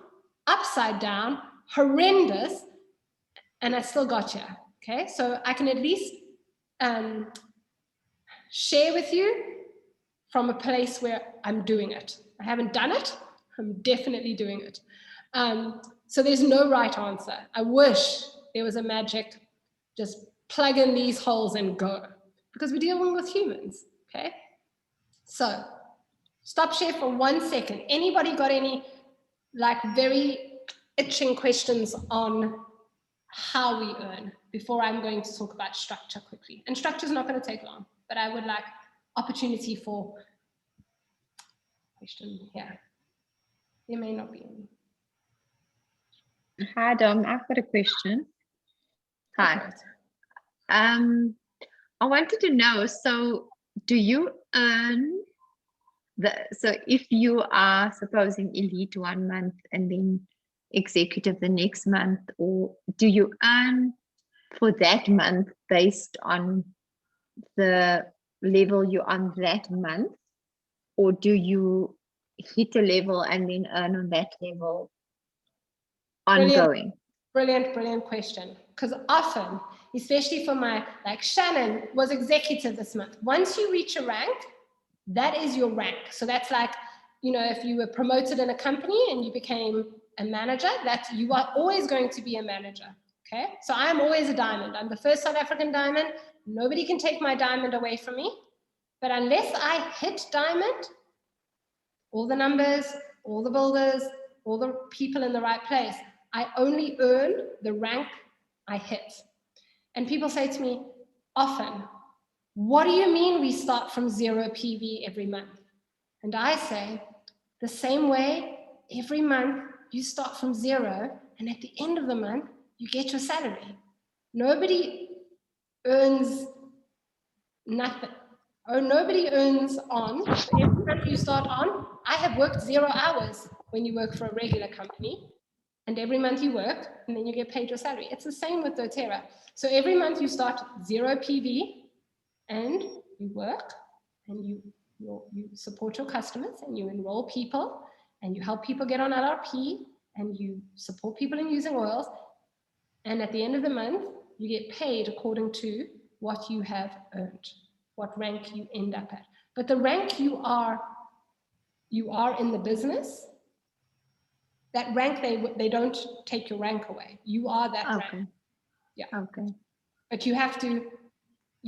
upside down, horrendous, and I still got here. Okay, so I can at least share with you from a place where I'm doing it. I haven't done it, I'm definitely doing it. So there's no right answer. I wish there was a magic, just plug in these holes and go, because we're dealing with humans, okay? So stop share for 1 second. Anybody got any like very itching questions on how we earn before I'm going to talk about structure quickly? And structure is not going to take long, but I would like opportunity for question here. There may not be any. Hi, Dom. I've got a question. Hi. I wanted to know, so do you earn so if you are supposing elite 1 month and then executive the next month, or do you earn for that month based on the level you're on that month, or do you hit a level and then earn on that level ongoing? Brilliant question. Because often, especially for my, like Shannon was executive this month. Once you reach a rank, that is your rank. So that's like, you know, if you were promoted in a company and you became a manager, that you are always going to be a manager. Okay. So I'm always a diamond. I'm the first South African diamond. Nobody can take my diamond away from me. But unless I hit diamond, all the numbers, all the builders, all the people in the right place, I only earn the rank I hit. And people say to me often, what do you mean we start from 0 PV every month? And I say, the same way every month you start from 0, and at the end of the month, you get your salary. Nobody earns nothing. Oh, nobody earns on. So every month you start on, I have worked 0 hours when you work for a regular company. And every month you work, and then you get paid your salary. It's the same with Doterra. So every month you start 0 PV, and you work, and you support your customers, and you enroll people, and you help people get on LRP, and you support people in using oils. And at the end of the month, you get paid according to what you have earned, what rank you end up at. But the rank you are in the business, that rank, they don't take your rank away. You are that rank. Yeah. Okay. But you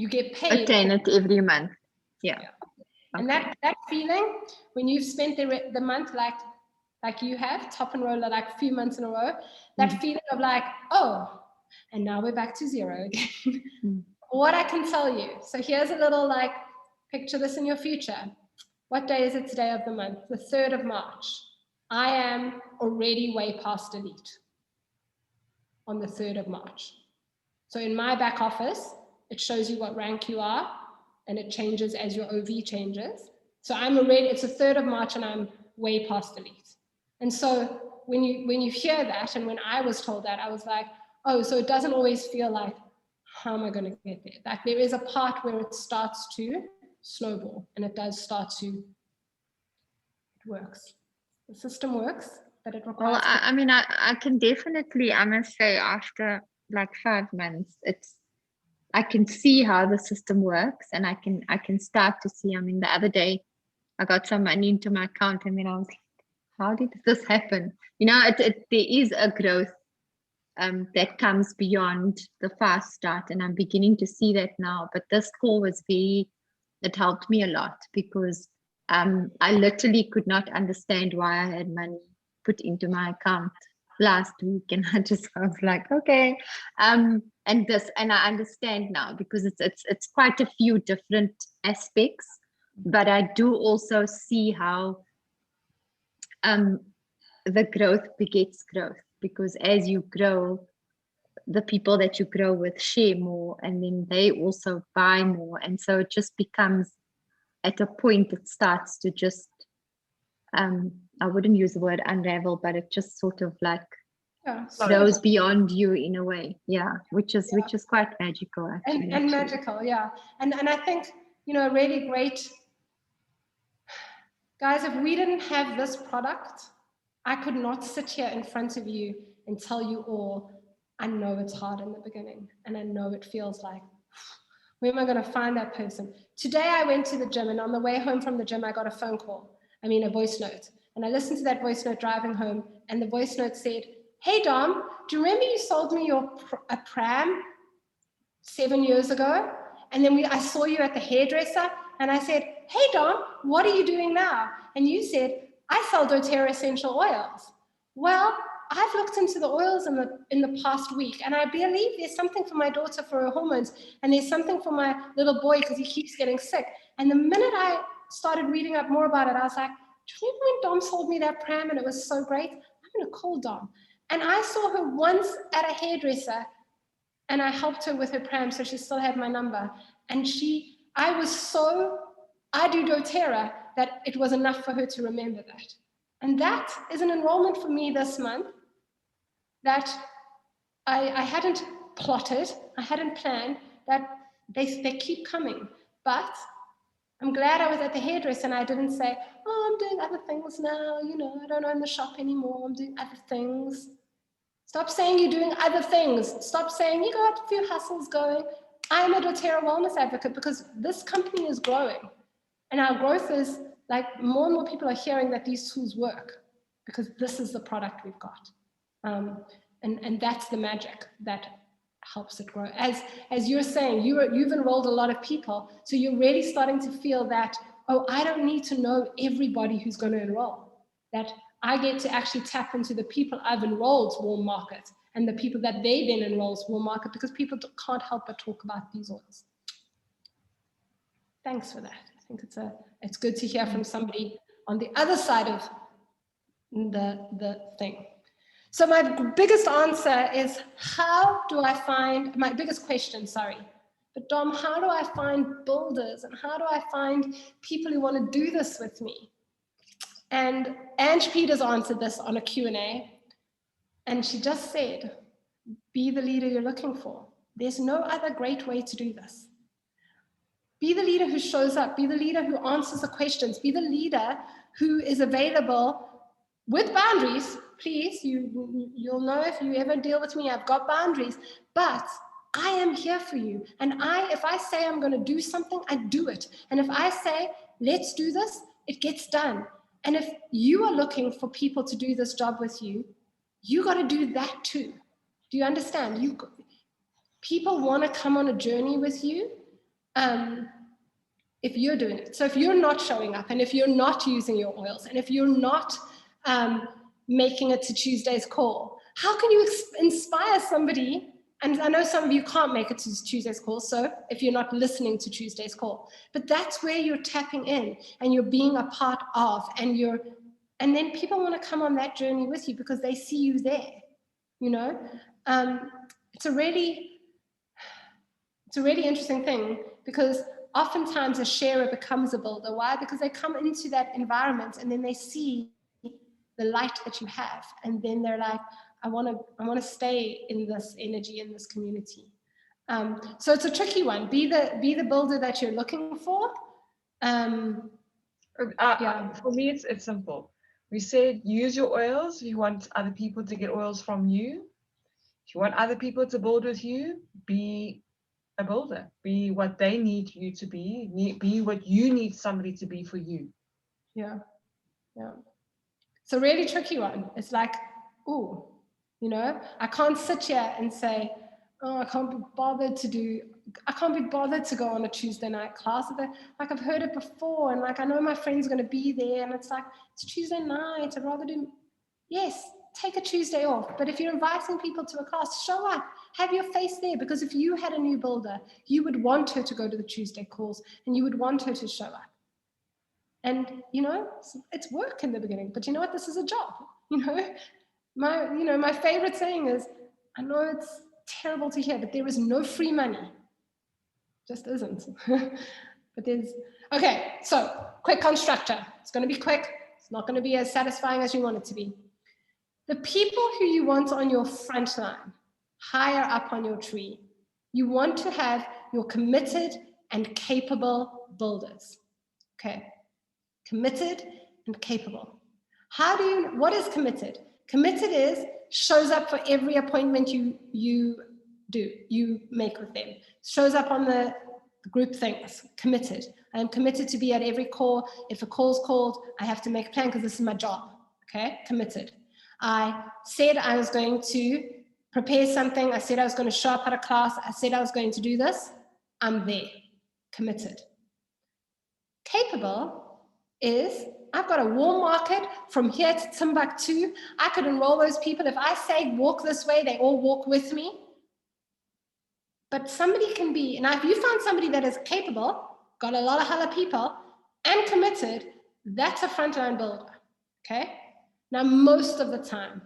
get paid. Attain it every month. Yeah. Okay. And that feeling, when you've spent the month like you have, top and roller, like a few months in a row, that feeling of like, oh, and now we're back to 0 again. What I can tell you. So here's a little like, picture this in your future. What day is it today of the month? The 3rd of March. I am already way past elite on the 3rd of March. So in my back office, it shows you what rank you are, and it changes as your OV changes. So it's the 3rd of March and I'm way past elite. And so when you hear that, and when I was told that, I was like, oh, so it doesn't always feel like, how am I going to get there? Like there is a part where it starts to snowball, and it does start to, it works. The system works, but it requires. Well, I mean, I can definitely, I must say, after like 5 months, I can see how the system works, and I can start to see. I mean, the other day, I got some money into my account, and then I was like, how did this happen? You know, there is a growth that comes beyond the fast start, and I'm beginning to see that now. But this call it helped me a lot, because I literally could not understand why I had money put into my account last week, and I just was like, okay, and I understand now, because it's quite a few different aspects But I do also see how the growth begets growth, because as you grow, the people that you grow with share more, and then they also buy more, and so it just becomes, at a point, it starts to just I wouldn't use the word unravel, but it just sort of like goes beyond you in a way, which is quite magical, actually. And magical, and I think, you know, really great. Guys, if we didn't have this product, I could not sit here in front of you and tell you all, I know it's hard in the beginning, and I know it feels like, where am I going to find that person? Today I went to the gym, and on the way home from the gym, I got a voice note. And I listened to that voice note driving home, and the voice note said, hey, Dom, do you remember you sold me a pram 7 years ago? And then I saw you at the hairdresser, and I said, hey, Dom, what are you doing now? And you said, I sell Doterra essential oils. Well, I've looked into the oils in the past week, and I believe there's something for my daughter for her hormones, and there's something for my little boy because he keeps getting sick. And the minute I started reading up more about it, I was like, do you remember when Dom sold me that pram and it was so great? I'm going to call Dom. And I saw her once at a hairdresser, and I helped her with her pram, so she still had my number. And I do Doterra, that it was enough for her to remember that. And that is an enrollment for me this month that I hadn't plotted, I hadn't planned, that they keep coming. But I'm glad I was at the hairdresser and I didn't say, oh, I'm doing other things now, you know, I don't own the shop anymore, I'm doing other things. Stop saying you're doing other things. Stop saying you got a few hustles going. I'm a Doterra wellness advocate because this company is growing. And our growth is like more and more people are hearing that these tools work because this is the product we've got. And that's the magic that helps it grow. As you're saying, you've enrolled a lot of people, so you're really starting to feel that, oh, I don't need to know everybody who's going to enroll. That I get to actually tap into the people I've enrolled's warm market and the people that they then enroll's warm market, because people can't help but talk about these oils. Thanks for that. I think it's good to hear from somebody on the other side of the thing. So my biggest answer is, my biggest question, sorry, but Dom, how do I find builders and how do I find people who want to do this with me? And Ange Peters answered this on a Q&A, and she just said, be the leader you're looking for. There's no other great way to do this. Be the leader who shows up, be the leader who answers the questions, be the leader who is available with boundaries. Please, you'll know if you ever deal with me, I've got boundaries, but I am here for you. And if I say I'm going to do something, I do it. And if I say, let's do this, it gets done. And if you are looking for people to do this job with you, you got to do that too. Do you understand? People want to come on a journey with you if you're doing it. So if you're not showing up, and if you're not using your oils, and if you're not making it to Tuesday's call, how can you inspire somebody? And I know some of you can't make it to Tuesday's call, so if you're not listening to Tuesday's call, but that's where you're tapping in and you're being a part of, and then people want to come on that journey with you because they see you there, you know? It's a really interesting thing, because oftentimes a sharer becomes a builder. Why? Because they come into that environment and then they see the light that you have, and then they're like, I want to stay in this energy, in this community. So it's a tricky one. Be the builder that you're looking for. For me, it's simple. We said use your oils if you want other people to get oils from you. If you want other people to build with you, be a builder. Be what they need you to be. Be what you need somebody to be for you. Yeah. It's a really tricky one. It's like, ooh, you know, I can't sit here and say, oh, I can't be bothered to go on a Tuesday night class. Like, I've heard it before, and like, I know my friend's going to be there, and it's like, it's Tuesday night, I'd rather do, yes, take a Tuesday off. But if you're inviting people to a class, show up, have your face there, because if you had a new builder, you would want her to go to the Tuesday calls, and you would want her to show up. And, you know, it's work in the beginning, but you know what? This is a job, you know? My favorite saying is, I know it's terrible to hear, but there is no free money. Just isn't. But there's, okay, so quick constructor. It's going to be quick. It's not going to be as satisfying as you want it to be. The people who you want on your front line, higher up on your tree, you want to have your committed and capable builders. Okay, committed and capable. What is committed? Committed is shows up for every appointment you make with them. Shows up on the group things, committed. I am committed to be at every call. If a call's called, I have to make a plan because this is my job, okay? Committed. I said I was going to prepare something. I said I was going to show up at a class. I said I was going to do this. I'm there, committed. Capable is, I've got a warm market from here to Timbuktu. I could enroll those people. If I say walk this way, they all walk with me. But somebody can be, now if you find somebody that is capable, got a lot of hella people, and committed, that's a frontline builder, okay? Now, most of the time,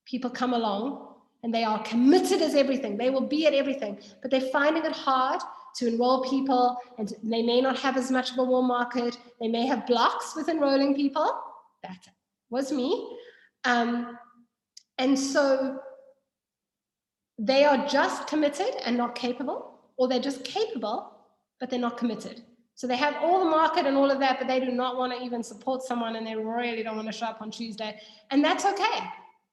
people come along and they are committed as everything. They will be at everything, but they're finding it hard to enroll people, and they may not have as much of a warm market. They may have blocks with enrolling people. That was me. And so they are just committed and not capable, or they're just capable, but they're not committed. So they have all the market and all of that, but they do not want to even support someone, and they really don't want to show up on Tuesday. And that's okay.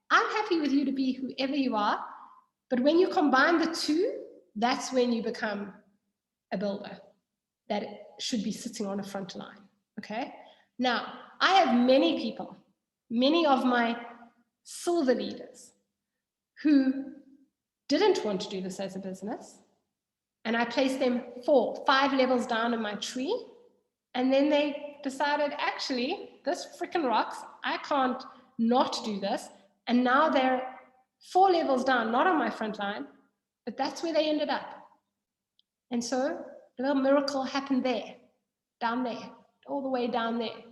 I'm happy with you to be whoever you are, but when you combine the two, that's when you become a builder that should be sitting on a front line, okay? Now, I have many people, many of my silver leaders who didn't want to do this as a business, and I placed them 4, 5 levels down in my tree, and then they decided, actually, this freaking rocks, I can't not do this, and now they're 4 levels down, not on my front line, but that's where they ended up. And so a little miracle happened there, down there, all the way down there.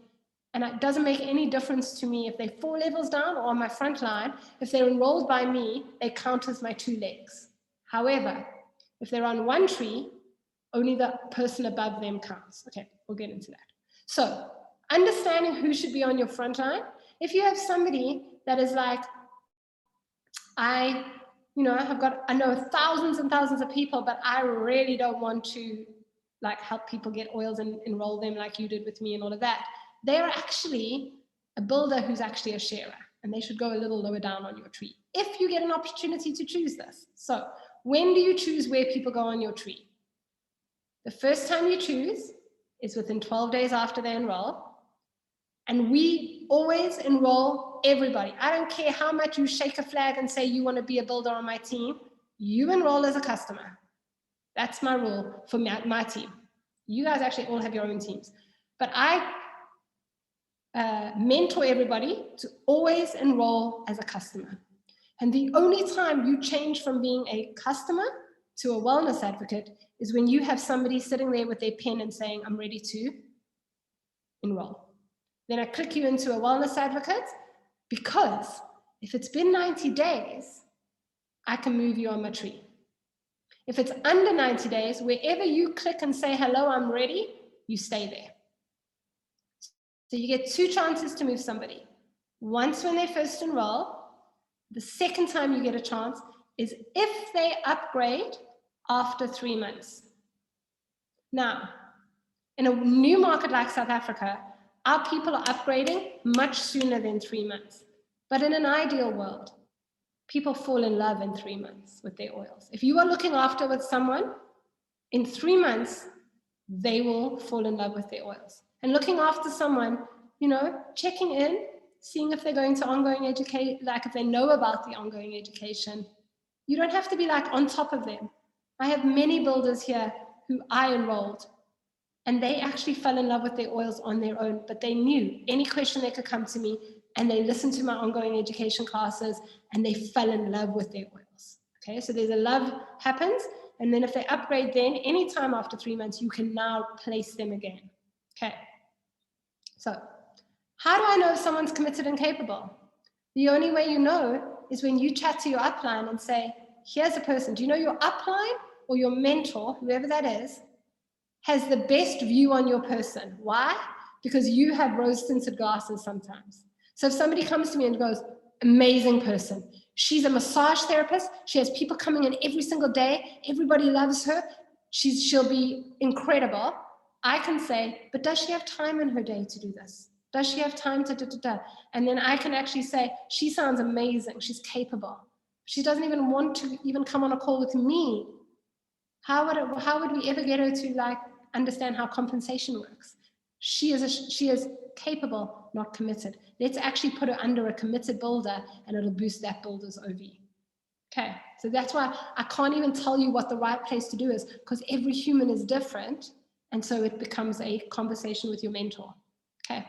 And it doesn't make any difference to me if they're 4 levels down or on my front line. If they're enrolled by me, they count as my 2 legs. However, if they're on one tree, only the person above them counts. Okay, we'll get into that. So, understanding who should be on your front line. If you have somebody that is like, I know thousands and thousands of people, but I really don't want to like help people get oils and enroll them like you did with me and all of that. They're actually a builder who's actually a sharer, and they should go a little lower down on your tree if you get an opportunity to choose this. So when do you choose where people go on your tree? The first time you choose is within 12 days after they enroll. And we always enroll everybody. I don't care how much you shake a flag and say you want to be a builder on my team. You enroll as a customer. That's my rule for my team. You guys actually all have your own teams. But I mentor everybody to always enroll as a customer. And the only time you change from being a customer to a wellness advocate is when you have somebody sitting there with their pen and saying, I'm ready to enroll. Then I click you into a wellness advocate, because if it's been 90 days, I can move you on my tree. If it's under 90 days, wherever you click and say, hello, I'm ready, you stay there. So you get 2 chances to move somebody. Once when they first enroll. The second time you get a chance is if they upgrade after 3 months. Now, in a new market like South Africa, our people are upgrading much sooner than 3 months. But in an ideal world, people fall in love in 3 months with their oils. If you are looking after with someone, in 3 months, they will fall in love with their oils. And looking after someone, checking in, seeing if they're going to ongoing education, like if they know about the ongoing education. You don't have to be like on top of them. I have many builders here who I enrolled, and they actually fell in love with their oils on their own, but they knew any question they could come to me, and they listened to my ongoing education classes, and they fell in love with their oils. Okay, so there's a love happens, and then if they upgrade then, anytime after 3 months, you can now place them again. Okay, So how do I know if someone's committed and capable? The only way you know is when you chat to your upline and say, here's a person. Do you know your upline or your mentor, whoever that is, has the best view on your person? Why? Because you have rose-tinted glasses sometimes. So if somebody comes to me and goes, amazing person, she's a massage therapist, she has people coming in every single day, everybody loves her, she'll be incredible, I can say, but does she have time in her day to do this? Does she have time to da-da-da? And then I can actually say, she sounds amazing, she's capable. She doesn't even want to even come on a call with me. How would we ever get her to like understand how compensation works? She is capable, not committed. Let's actually put her under a committed builder and it'll boost that builder's OV. Okay, so that's why I can't even tell you what the right place to do is, because every human is different. And so it becomes a conversation with your mentor. Okay.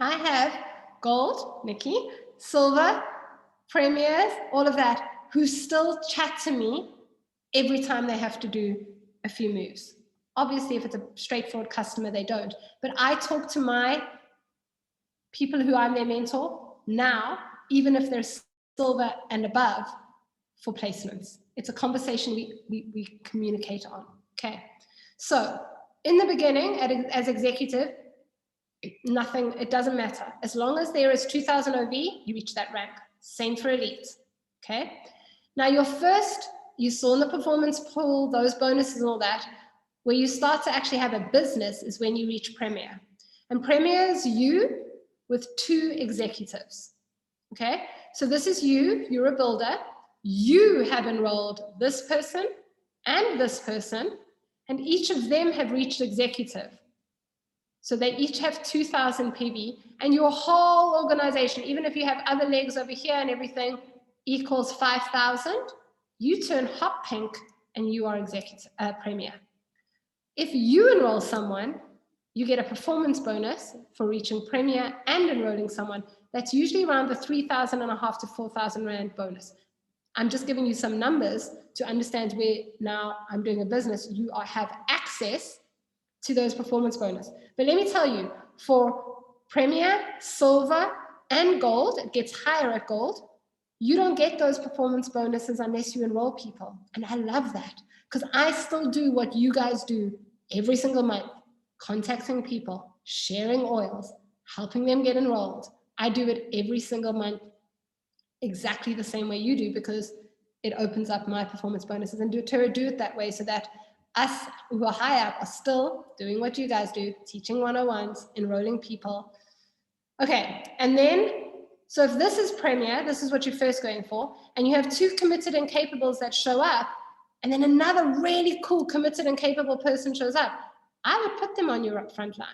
I have gold, Nikki, silver, premiers, all of that, who still chat to me every time they have to do a few moves. Obviously, if it's a straightforward customer, they don't. But I talk to my people who I'm their mentor now, even if they're silver and above, for placements. It's a conversation we communicate on. Okay. So in the beginning, as executive, nothing, it doesn't matter. As long as there is 2000 OV, you reach that rank. Same for elite. Okay. Now your first, you saw in the performance pool, those bonuses and all that, where you start to actually have a business is when you reach Premier. And Premier is you with 2 executives. Okay. So this is you, you're a builder. You have enrolled this person and this person, and each of them have reached executive. So they each have 2000 PV, and your whole organization, even if you have other legs over here and everything, equals 5,000. You turn hot pink and you are executive Premier. If you enroll someone, you get a performance bonus for reaching Premier and enrolling someone. That's usually around the 3,500 to 4,000 Rand bonus. I'm just giving you some numbers to understand where now I'm doing a business, you have access to those performance bonus. But let me tell you, for Premier, Silver, and Gold, it gets higher at Gold, you don't get those performance bonuses unless you enroll people. And I love that, because I still do what you guys do every single month, contacting people, sharing oils, helping them get enrolled. I do it every single month, exactly the same way you do, because it opens up my performance bonuses. And Doterra do it that way so that us who are high up are still doing what you guys do, teaching 101s, enrolling people. Okay, and then, so if this is Premier, this is what you're first going for, and you have 2 committed and capables that show up, and then another really cool committed and capable person shows up, I would put them on your front line.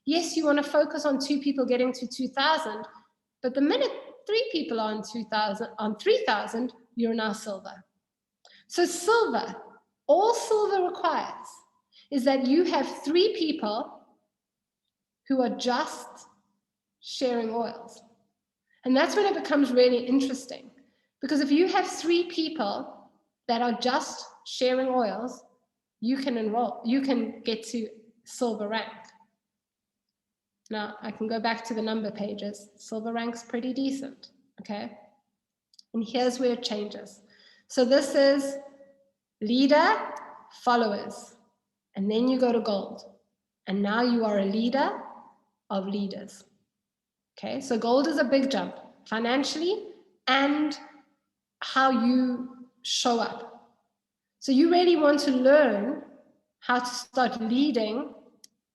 Yes, you want to focus on 2 people getting to 2,000, but the minute 3 people are on 3,000, you're now silver. So silver, all silver requires is that you have 3 people who are just sharing oils. And that's when it becomes really interesting. Because if you have 3 people that are just sharing oils, you can enroll, you can get to silver rank. Now, I can go back to the number pages. Silver rank's pretty decent, okay? And here's where it changes. So this is leader, followers, and then you go to gold. And now you are a leader of leaders. Okay, so gold is a big jump financially and how you show up. So you really want to learn how to start leading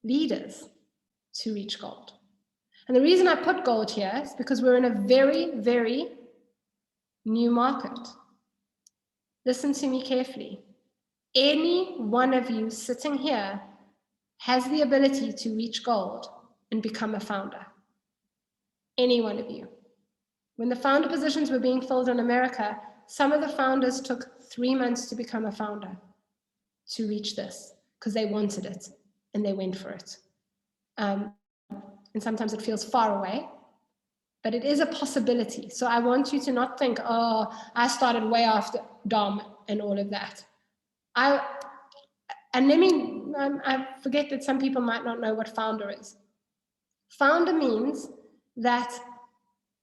leaders to reach gold. And the reason I put gold here is because we're in a very, very new market. Listen to me carefully. Any one of you sitting here has the ability to reach gold and become a founder. Any one of you. When the founder positions were being filled in America, some of the founders took 3 months to become a founder to reach this because they wanted it and they went for it. And sometimes it feels far away, but it is a possibility. So I want you to not think, oh, I started way after Dom and all of that. I forget that some people might not know what founder is. Founder means that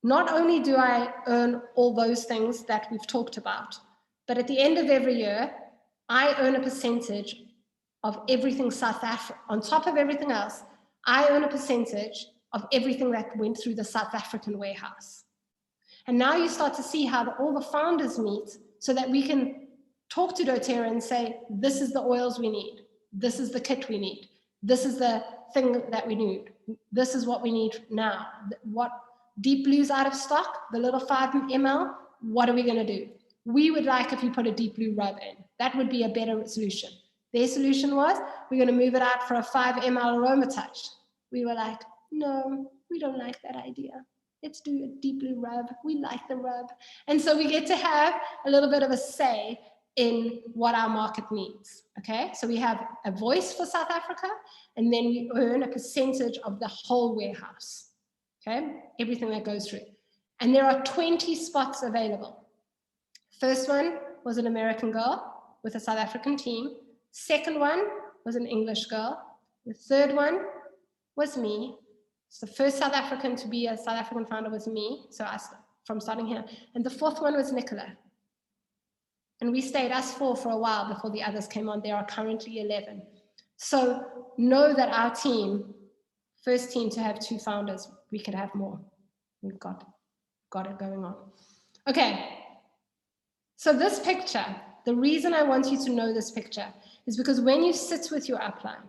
not only do I earn all those things that we've talked about, but at the end of every year, I earn a percentage of everything South Africa. On top of everything else, I earn a percentage of everything that went through the South African warehouse. And now you start to see how all the founders meet so that we can talk to Doterra and say, this is the oils we need. This is the kit we need. This is the thing that we need. This is what we need now. What Deep Blue's out of stock, the little 5 ml, what are we going to do? We would like if you put a Deep Blue rub in. That would be a better solution. Their solution was, we're going to move it out for a 5 ml aroma touch. We were like, no, we don't like that idea. Let's do a Deep Blue rub. We like the rub. And so we get to have a little bit of a say in what our market needs, okay? So we have a voice for South Africa, and then we earn a percentage of the whole warehouse. Okay, everything that goes through. And there are 20 spots available. First one was an American girl with a South African team. Second one was an English girl. The third one was me. So the first South African to be a South African founder was me, so from starting here. And the fourth one was Nicola. And we stayed us four for a while before the others came on. There are currently 11. So know that our team, first team to have 2 founders, we could have more. We've got it going on. Okay, so this picture, the reason I want you to know this picture is because when you sit with your upline,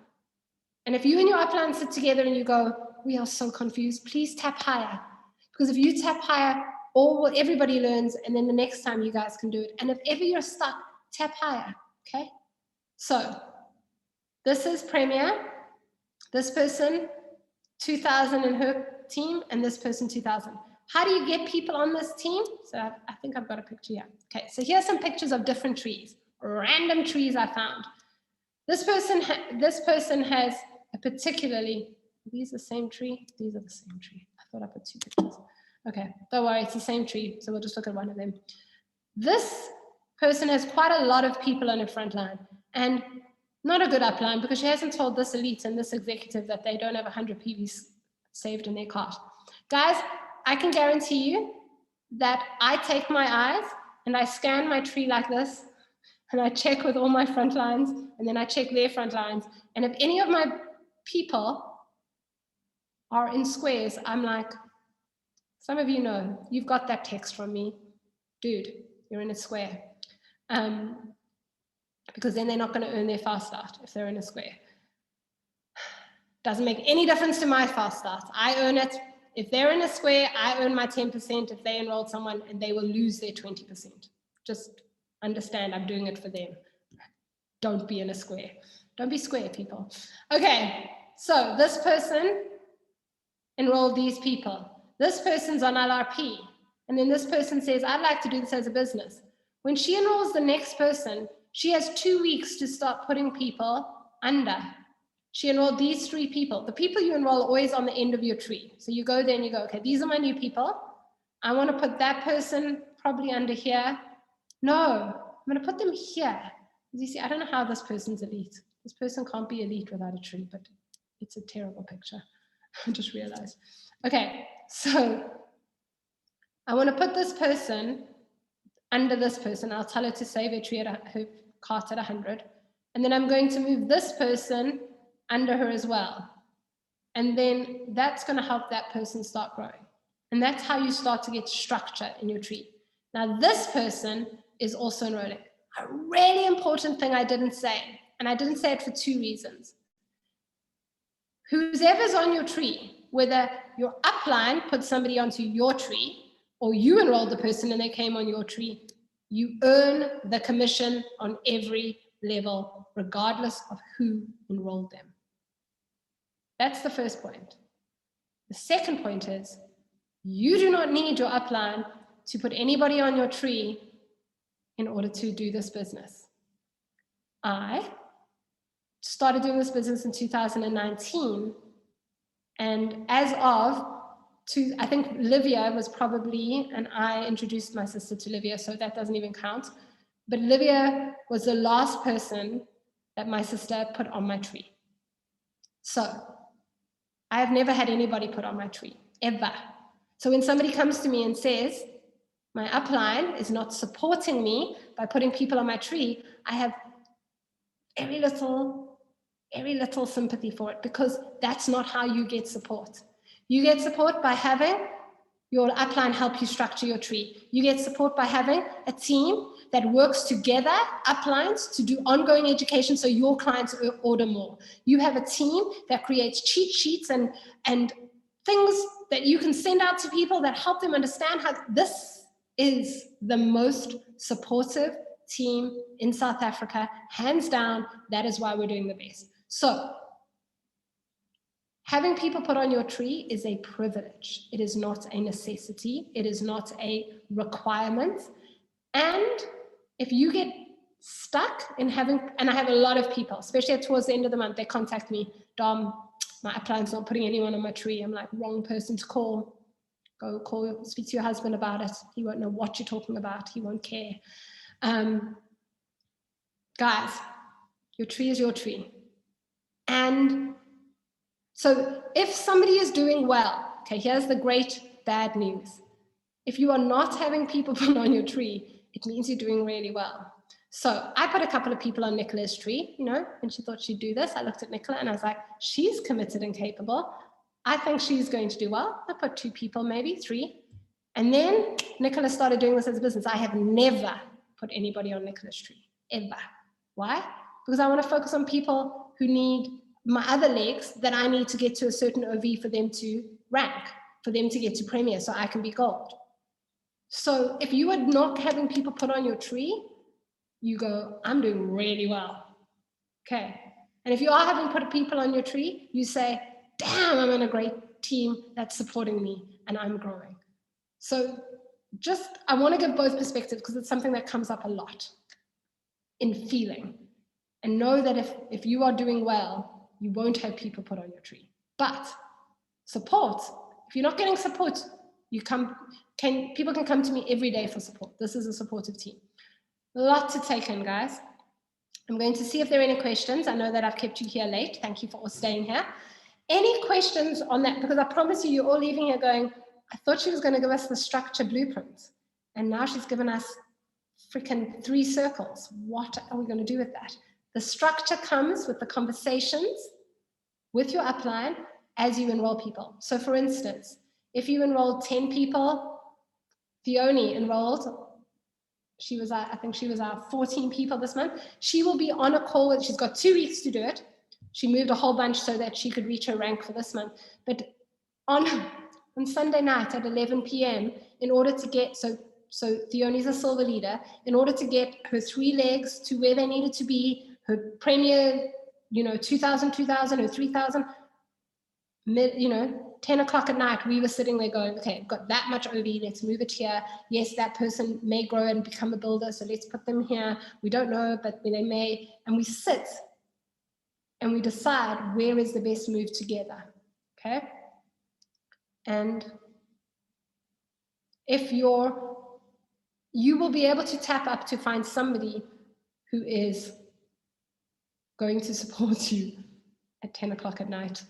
and if you and your upline sit together and you go, we are so confused, please tap higher. Because if you tap higher, everybody learns, and then the next time you guys can do it. And if ever you're stuck, tap higher, okay? So this is Premier, this person, 2,000 in her team, and this person 2,000. How do you get people on this team? So I think I've got a picture here. Okay, so here's some pictures of different trees, random trees I found. This person has a particularly, are these the same tree? These are the same tree. I thought I put 2 pictures. Okay, don't worry, it's the same tree, so we'll just look at one of them. This person has quite a lot of people on her front line, and not a good upline because she hasn't told this elite and this executive that they don't have 100 PVs saved in their cart. Guys, I can guarantee you that I take my eyes and I scan my tree like this, and I check with all my front lines, and then I check their front lines. And if any of my people are in squares, I'm like, some of you know, you've got that text from me. Dude, you're in a square. Because then they're not going to earn their fast start if they're in a square. Doesn't make any difference to my fast start. I earn it. If they're in a square, I earn my 10% if they enrolled someone, and they will lose their 20%. Just understand I'm doing it for them. Don't be in a square. Don't be square, people. Okay, so this person enrolled these people. This person's on LRP. And then this person says, I'd like to do this as a business. When she enrolls the next person, she has 2 weeks to start putting people under. She enrolled these 3 people. The people you enroll are always on the end of your tree. So you go there and you go, okay, these are my new people. I want to put that person probably under here. No, I'm going to put them here. As you see, I don't know how this person's elite. This person can't be elite without a tree, but it's a terrible picture. I just realized. Okay, so I want to put this person under this person. I'll tell her to save her tree at her cart at 100. And then I'm going to move this person under her as well. And then that's going to help that person start growing. And that's how you start to get structure in your tree. Now, this person is also enrolling. A really important thing I didn't say, and I didn't say it for 2 reasons. Whoever's on your tree, whether your upline put somebody onto your tree, or you enrolled the person and they came on your tree, you earn the commission on every level, regardless of who enrolled them. That's the first point. The second point is, you do not need your upline to put anybody on your tree in order to do this business. I started doing this business in 2019, and as of, I think Livia was probably, and I introduced my sister to Livia, so that doesn't even count, but Livia was the last person that my sister put on my tree. So I have never had anybody put on my tree, ever. So when somebody comes to me and says, my upline is not supporting me by putting people on my tree, I have very little sympathy for it, because that's not how you get support. You get support by having your upline help you structure your tree. You get support by having a team that works together, uplines, to do ongoing education so your clients order more. You have a team that creates cheat sheets and things that you can send out to people that help them understand how this is the most supportive team in South Africa, hands down. That is why we're doing the best. So having people put on your tree is a privilege. It is not a necessity. It is not a requirement. And if you get stuck in having, and I have a lot of people, especially towards the end of the month, they contact me, Dom, my upline's not putting anyone on my tree. I'm like, wrong person to call. Go call, speak to your husband about it. He won't know what you're talking about. He won't care. Guys, your tree is your tree. And so if somebody is doing well, okay, here's the great bad news. If you are not having people put on your tree, it means you're doing really well. So I put a couple of people on Nicola's tree, you know, when she thought she'd do this. I looked at Nicola and I was like, she's committed and capable. I think she's going to do well. I put 2 people, maybe 3. And then Nicola started doing this as a business. I have never put anybody on Nicola's tree, ever. Why? Because I want to focus on people who need my other legs that I need to get to a certain OV for them to rank, for them to get to Premier so I can be gold. So if you are not having people put on your tree, you go, I'm doing really well. Okay. And if you are having put people on your tree, you say, damn, I'm in a great team that's supporting me and I'm growing. So I want to give both perspectives because it's something that comes up a lot in feeling. And know that if you are doing well, you won't have people put on your tree. But support, if you're not getting support, people can come to me every day for support. This is a supportive team. A lot to take in, guys. I'm going to see if there are any questions. I know that I've kept you here late. Thank you for all staying here. Any questions on that? Because I promise you're all leaving here going, I thought she was going to give us the structure blueprint. And now she's given us freaking 3 circles. What are we going to do with that? The structure comes with the conversations with your upline as you enroll people. So for instance, if you enrolled 10 people, Theoni enrolled, I think she was our 14 people this month. She will be on a call she's got 2 weeks to do it. She moved a whole bunch so that she could reach her rank for this month. But on Sunday night at 11 p.m., in order to get, so Theoni's a silver leader, in order to get her 3 legs to where they needed to be, her Premier, 2,000, or 3,000, 10 o'clock at night, we were sitting there going, okay, I've got that much OV, let's move it here. Yes, that person may grow and become a builder, so let's put them here. We don't know, but they may. And we sit and we decide where is the best move together, okay? And if you will be able to tap up to find somebody who is going to support you at 10 o'clock at night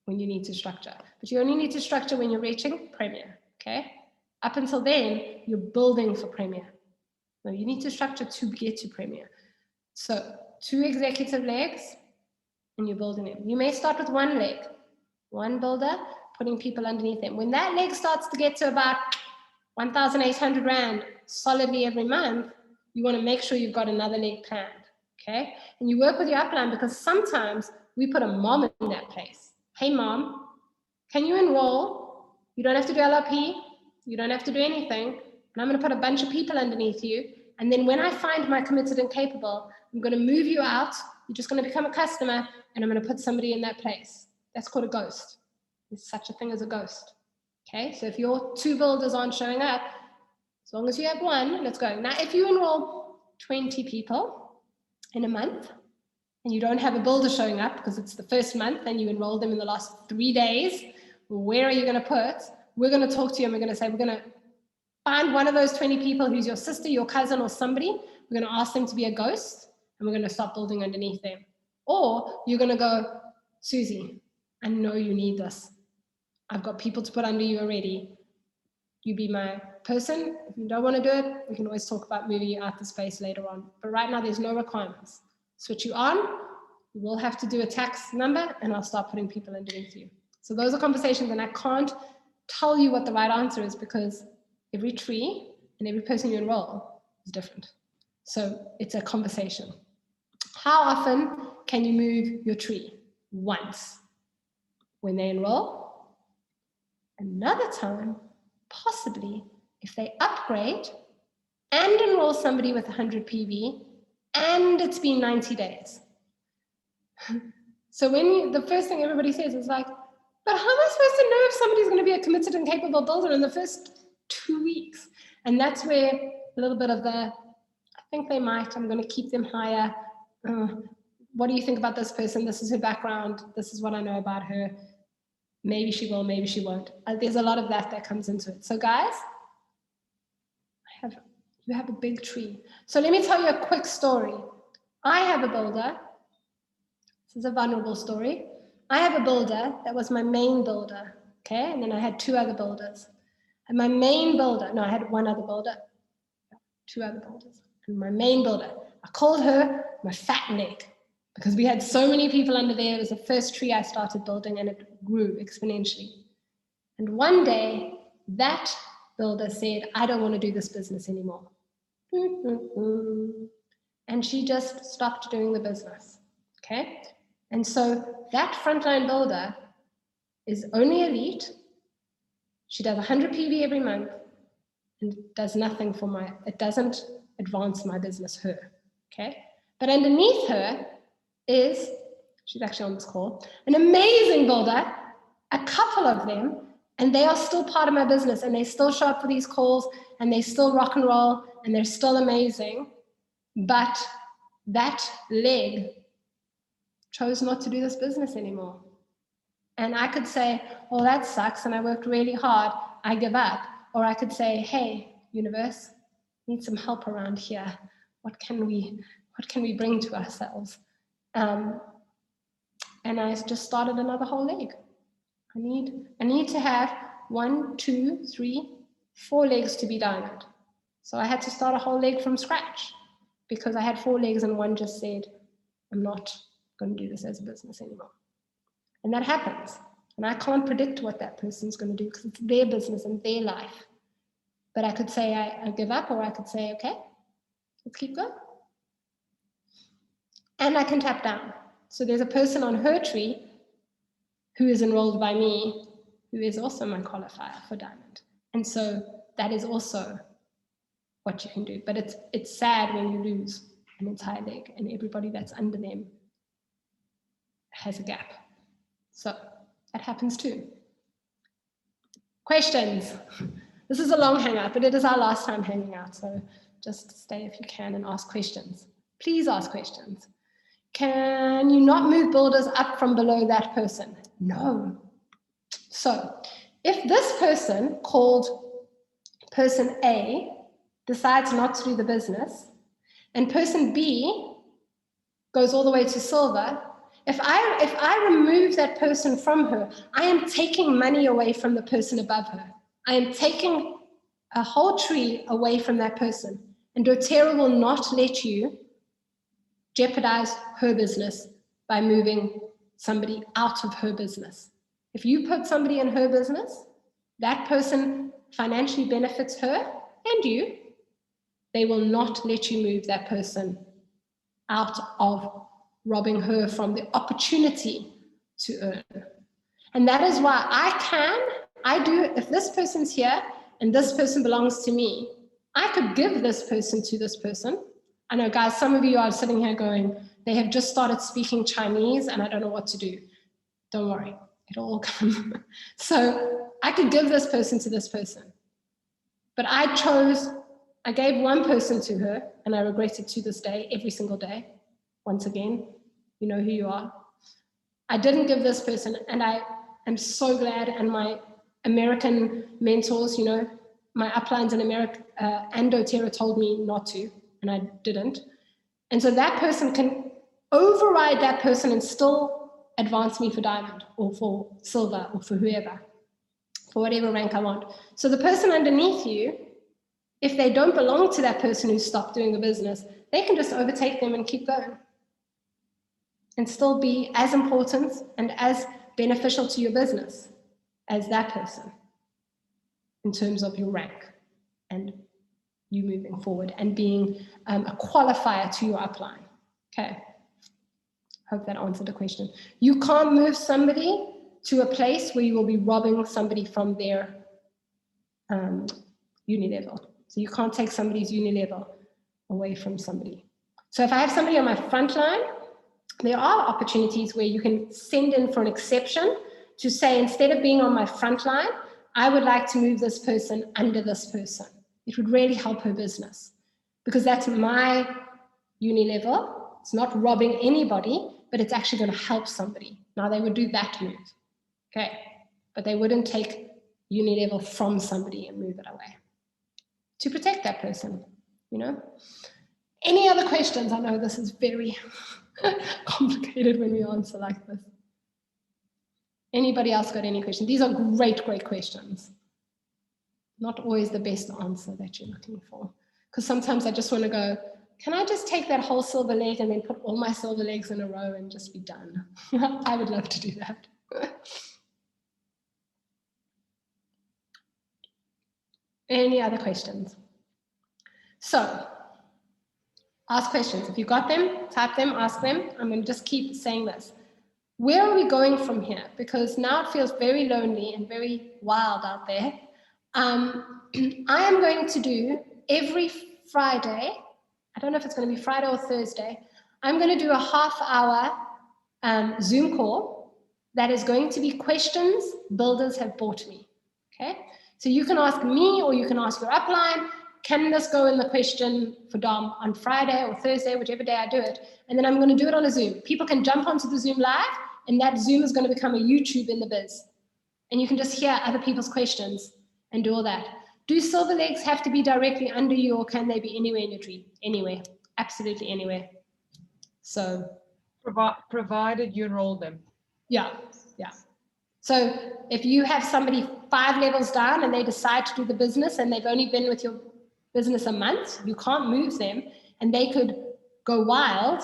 when you need to structure. But you only need to structure when you're reaching Premier, okay? Up until then, you're building for Premier. No, you need to structure to get to Premier. So 2 executive legs, and you're building them. You may start with 1 leg, 1 builder, putting people underneath them. When that leg starts to get to about 1,800 Rand solidly every month, you want to make sure you've got another leg planned, okay? And you work with your upline because sometimes we put a mom in that place. Hey, mom, can you enroll? You don't have to do LRP. You don't have to do anything. And I'm going to put a bunch of people underneath you. And then when I find my committed and capable, I'm going to move you out. You're just going to become a customer, and I'm going to put somebody in that place. That's called a ghost. There's such a thing as a ghost. Okay, so if your 2 builders aren't showing up, as long as you have 1, let's go. Now, if you enroll 20 people in a month, and you don't have a builder showing up because it's the first month and you enrolled them in the last 3 days, where are you going to put? We're going to talk to you and we're going to say, we're going to find one of those 20 people who's your sister, your cousin, or somebody. We're going to ask them to be a ghost and we're going to start building underneath them. Or you're going to go, Susie, I know you need this. I've got people to put under you already. You be my person. If you don't want to do it, we can always talk about moving you out the space later on. But right now, there's no requirements. Switch you on, you will have to do a tax number, and I'll start putting people underneath you. So those are conversations, and I can't tell you what the right answer is because every tree and every person you enroll is different. So it's a conversation. How often can you move your tree? Once. When they enroll. Another time, possibly, if they upgrade and enroll somebody with 100 PV and it's been 90 days. So the first thing everybody says is like, but how am I supposed to know if somebody's going to be a committed and capable builder in the first 2 weeks? And that's where a little bit of I think they might, I'm going to keep them higher. What do you think about this person? This is her background. This is what I know about her. Maybe she will, maybe she won't. There's a lot of that comes into it. So guys, you have a big tree. So let me tell you a quick story. I have a builder. This is a vulnerable story. I have a builder that was my main builder, okay? And then I had 2 other builders. And my main builder, no, I had 1 other builder, 2 other builders. And my main builder, I called her my fat leg because we had so many people under there. It was the first tree I started building and it grew exponentially. And one day, that builder said, I don't want to do this business anymore. And she just stopped doing the business, okay? And so that frontline builder is only elite. She does 100 PV every month and does nothing it doesn't advance my business, her, okay? But underneath her is, she's actually on this call, an amazing builder, a couple of them, and they are still part of my business and they still show up for these calls and they still rock and roll and they're still amazing. But that leg chose not to do this business anymore. And I could say, oh, that sucks, and I worked really hard, I give up. Or I could say, hey, universe, need some help around here. What can we bring to ourselves? And I just started another whole leg. I need to have 1, 2, 3, 4 legs to be diamond. So I had to start a whole leg from scratch because I had 4 legs and one just said, I'm not going to do this as a business anymore. And that happens. And I can't predict what that person's going to do because it's their business and their life. But I could say I give up, or I could say, okay, let's keep going. And I can tap down. So there's a person on her tree who is enrolled by me, who is also my qualifier for diamond. And so that is also what you can do. But it's sad when you lose an entire leg and everybody that's under them has a gap. So that happens too. Questions? This is a long hangout, but it is our last time hanging out. So just stay if you can and ask questions. Please ask questions. Can you not move builders up from below that person? No. So if this person called person A decides not to do the business and person B goes all the way to silver, if I remove that person from her, I am taking money away from the person above her. I am taking a whole tree away from that person. And Doterra will not let you jeopardize her business by moving somebody out of her business. If you put somebody in her business, that person financially benefits her and you. They will not let you move that person out of robbing her from the opportunity to earn. And that is why if this person's here and this person belongs to me, I could give this person to this person. I know, guys, some of you are sitting here going, they have just started speaking Chinese and I don't know what to do. Don't worry, it'll all come. So I could give this person to this person. But I gave one person to her and I regret it to this day, every single day. Once again, you know who you are. I didn't give this person, and I am so glad, and my American mentors, you know, my uplines in America and Doterra told me not to, and I didn't. And so that person can override that person and still advance me for diamond or for silver or for whoever. for whatever rank I want. So the person underneath you, if they don't belong to that person who stopped doing the business, they can just overtake them and keep going and still be as important and as beneficial to your business as that person in terms of your rank and you moving forward and being a qualifier to your upline. Okay, hope that answered the question. You can't move somebody to a place where you will be robbing somebody from their uni level. So you can't take somebody's uni level away from somebody. So if I have somebody on my front line, there are opportunities where you can send in for an exception to say, instead of being on my front line, I would like to move this person under this person. It would really help her business because that's my uni level. It's not robbing anybody, but it's actually going to help somebody. Now they would do that move, okay? But they wouldn't take uni level from somebody and move it away to protect that person, you know? Any other questions? I know this is very complicated when we answer like this. Anybody else got any questions? These are great, great questions. Not always the best answer that you're looking for. Because sometimes I just want to go, can I just take that whole silver leg and then put all my silver legs in a row and just be done? I would love to do that. Any other questions? So, ask questions. If you got them, type them, ask them. I'm going to just keep saying this. Where are we going from here? Because now it feels very lonely and very wild out there. I am going to do every Friday, I don't know if it's going to be Friday or Thursday, I'm going to do a half-hour Zoom call that is going to be questions builders have bought me, okay? So you can ask me or you can ask your upline, can this go in the question for Dom on Friday or Thursday, whichever day I do it, and then I'm going to do it on a Zoom. People can jump onto the Zoom live, and that Zoom is going to become a YouTube in the biz. And you can just hear other people's questions and do all that. Do silver legs have to be directly under you, or can they be anywhere in your tree? Anywhere, absolutely anywhere. So, provided you enroll them. Yeah. So if you have somebody 5 levels down and they decide to do the business and they've only been with your business a month, you can't move them, and they could go wild.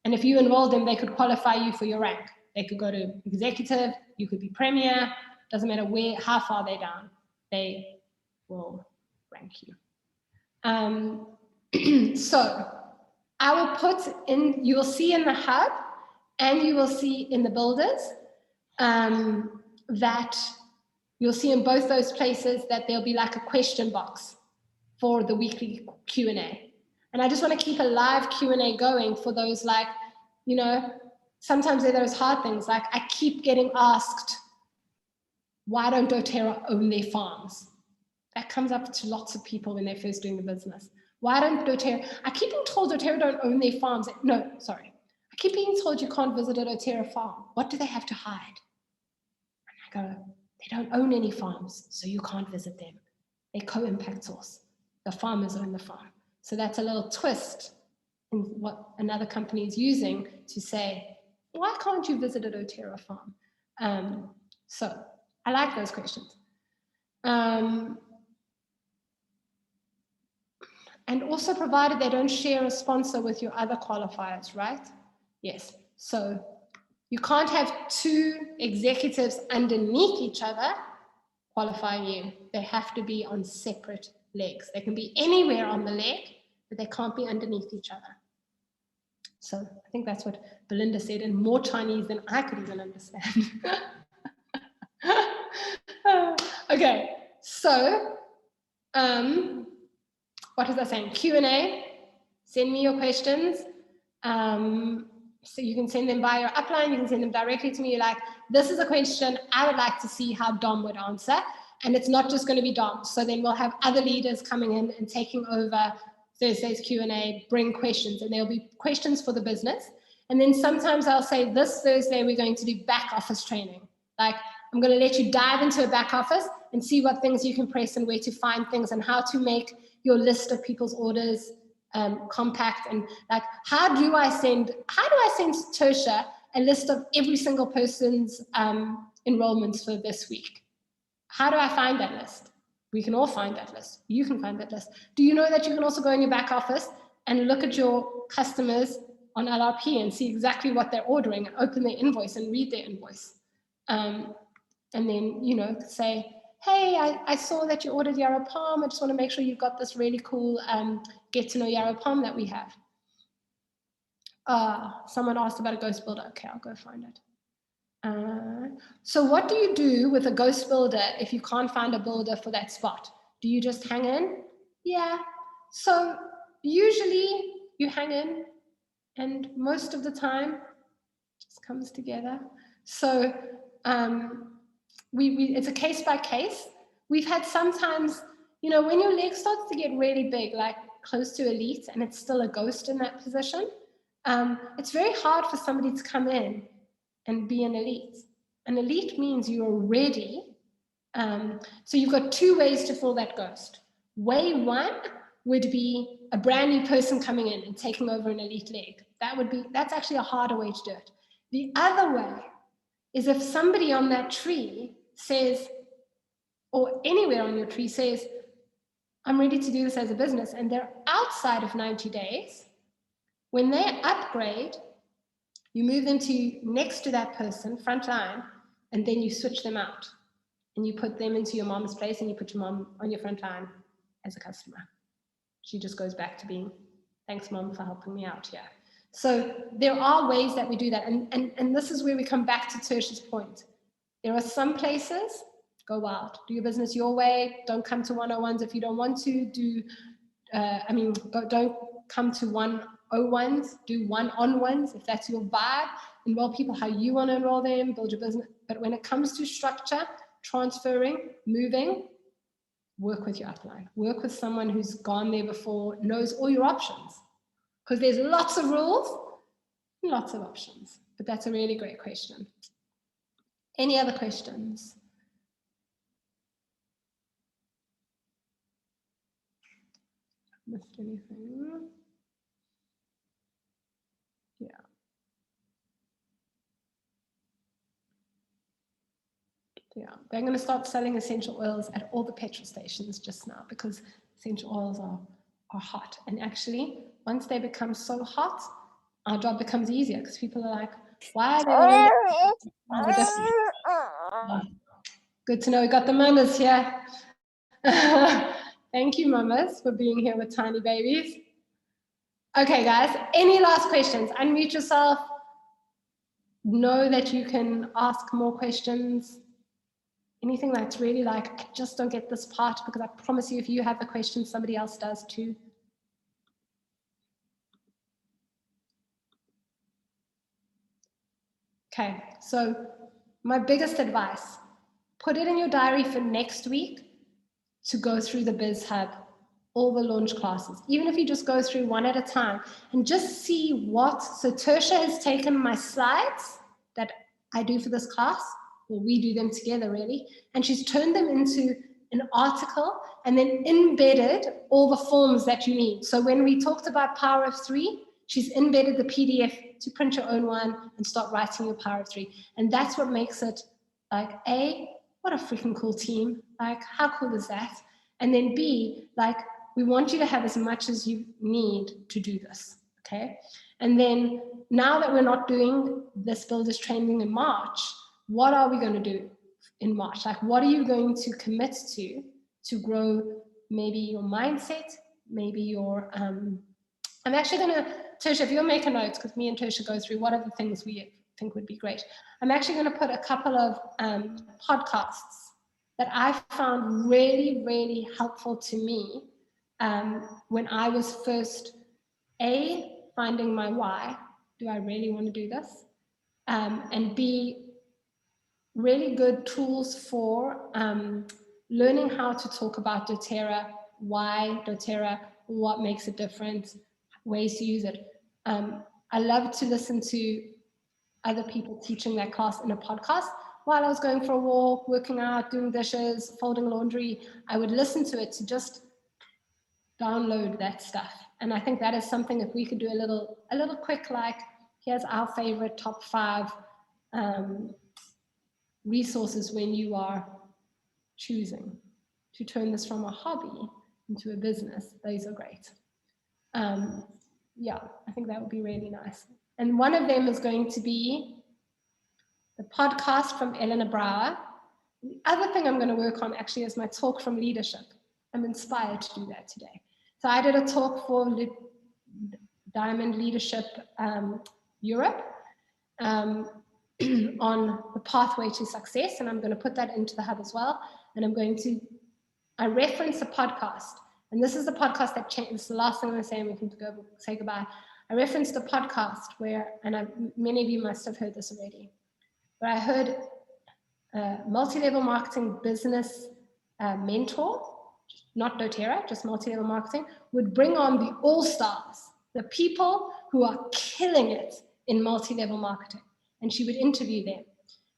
And if you enroll them, they could qualify you for your rank. They could go to executive, you could be premier, doesn't matter how far they're down, they will rank you. So I will put in, you will see in the hub and you will see in the builders that you'll see in both those places that there'll be like a question box for the weekly Q&A. And I just want to keep a live Q&A going for those, like, you know, sometimes there are those hard things, like I keep getting asked, why don't Doterra own their farms? That comes up to lots of people when they're first doing the business. Why don't Doterra, I keep being told Doterra don't own their farms. No, sorry. I keep being told you can't visit a Doterra farm. What do they have to hide? And I go, they don't own any farms, so you can't visit them. They co-impact source. The farmers own the farm. So that's a little twist in what another company is using to say, why can't you visit a Doterra farm? So I like those questions. And also provided they don't share a sponsor with your other qualifiers, right? Yes. So you can't have 2 executives underneath each other qualifying you. They have to be on separate legs. They can be anywhere on the leg, but they can't be underneath each other. So I think that's what Belinda said in more Chinese than I could even understand. Okay, so what was I saying? Q&A, send me your questions. So you can send them via your upline, you can send them directly to me. You're like, this is a question I would like to see how Dom would answer. And it's not just going to be Dom. So then we'll have other leaders coming in and taking over Thursday's Q&A, bring questions, and there'll be questions for the business. And then sometimes I'll say, this Thursday, we're going to do back office training. Like, I'm going to let you dive into a back office and see what things you can press and where to find things and how to make your list of people's orders compact, and like, how do I send Tosha a list of every single person's enrollments for this week? How do I find that list? We can all find that list. You can find that list. Do you know that you can also go in your back office and look at your customers on LRP and see exactly what they're ordering and open their invoice and read their invoice? And then, you know, say, hey, I saw that you ordered Yarrow Palm. I just want to make sure you've got this really cool get to know Yarrow Palm that we have. Someone asked about a ghost builder. Okay, I'll go find it. So what do you do with a ghost builder if you can't find a builder for that spot? Do you just hang in? Yeah. So usually you hang in, and most of the time it just comes together. So it's a case by case. We've had sometimes, you know, when your leg starts to get really big, like close to elite, and it's still a ghost in that position, it's very hard for somebody to come in and be an elite. An elite means you're ready. So you've got two ways to fill that ghost. Way one would be a brand new person coming in and taking over an elite leg. That's actually a harder way to do it. The other way is if somebody on that tree says, or anywhere on your tree says, I'm ready to do this as a business, and they're outside of 90 days, when they upgrade, you move them to next to that person, front line, and then you switch them out. And you put them into your mom's place, and you put your mom on your front line as a customer. She just goes back to being, thanks, Mom, for helping me out here. So there are ways that we do that. And this is where we come back to Tertia's point. There are some places, go wild. Do your business your way. Don't come to 101s if you don't want to. Don't come to 101s. Do one-on-ones if that's your vibe. Enroll people how you want to enroll them, build your business. But when it comes to structure, transferring, moving, work with your upline. Work with someone who's gone there before, knows all your options. Because there's lots of rules, lots of options. But that's a really great question. Any other questions? Missed anything? Yeah. Yeah, they're going to start selling essential oils at all the petrol stations just now because essential oils are hot. And actually, once they become so hot, our job becomes easier because people are like, why are they Good to know we got the mamas here. Thank you, mamas, for being here with tiny babies. Okay, guys, any last questions? Unmute yourself. Know that you can ask more questions. Anything that's really like, I just don't get this part, because I promise you, if you have the question, somebody else does too. Okay, so my biggest advice, put it in your diary for next week to go through the Biz Hub, all the launch classes, even if you just go through one at a time and just see what, so Tertia has taken my slides that I do for this class, or we do them together really, and she's turned them into an article and then embedded all the forms that you need. So when we talked about Power of 3, she's embedded the PDF to print your own one and start writing your Power of 3. And that's what makes it like, A, what a freaking cool team. Like, how cool is that? And then B, like, we want you to have as much as you need to do this, okay? And then now that we're not doing this builders training in March, what are we going to do in March? Like, what are you going to commit to grow maybe your mindset, maybe your, I'm actually going to, Tertia, if you'll make a note, because me and Tertia go through what are the things we think would be great. I'm actually going to put a couple of podcasts that I found really, really helpful to me when I was first, A, finding my why. Do I really want to do this? And B, really good tools for learning how to talk about Doterra, why Doterra, what makes it different, ways to use it. I love to listen to other people teaching that class in a podcast. While I was going for a walk, working out, doing dishes, folding laundry, I would listen to it to just download that stuff. And I think that is something, if we could do a little quick, like, here's our favorite top 5 resources when you are choosing to turn this from a hobby into a business, those are great. Yeah, I think that would be really nice. And one of them is going to be the podcast from Eleanor Brower. The other thing I'm going to work on actually is my talk from leadership. I'm inspired to do that today. So I did a talk for Diamond Leadership Europe on the pathway to success, and I'm going to put that into the hub as well. And I reference a podcast, and this is the podcast that changed. This is the last thing I'm going to say, and we can go say goodbye. I referenced a podcast where, and many of you must have heard this already, but I heard a multi-level marketing business mentor, not Doterra, just multi-level marketing, would bring on the all-stars, the people who are killing it in multi-level marketing. And she would interview them.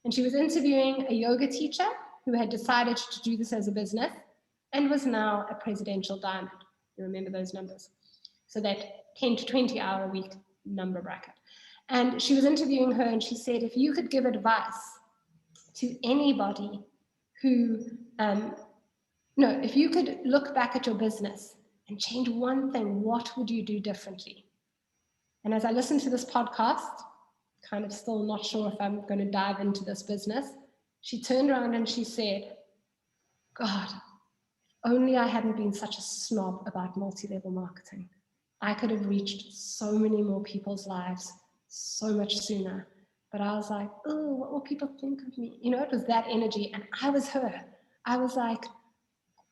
And she was interviewing a yoga teacher who had decided to do this as a business and was now a presidential diamond. You remember those numbers? So that 10 to 20 hour a week number bracket. And she was interviewing her, and she said, if you could give advice to anybody who, if you could look back at your business and change one thing, what would you do differently? And as I listened to this podcast, kind of still not sure if I'm going to dive into this business, she turned around and she said, God, only I hadn't been such a snob about multi-level marketing. I could have reached so many more people's lives so much sooner. But I was like, oh, what will people think of me? You know, it was that energy. And I was her. I was like,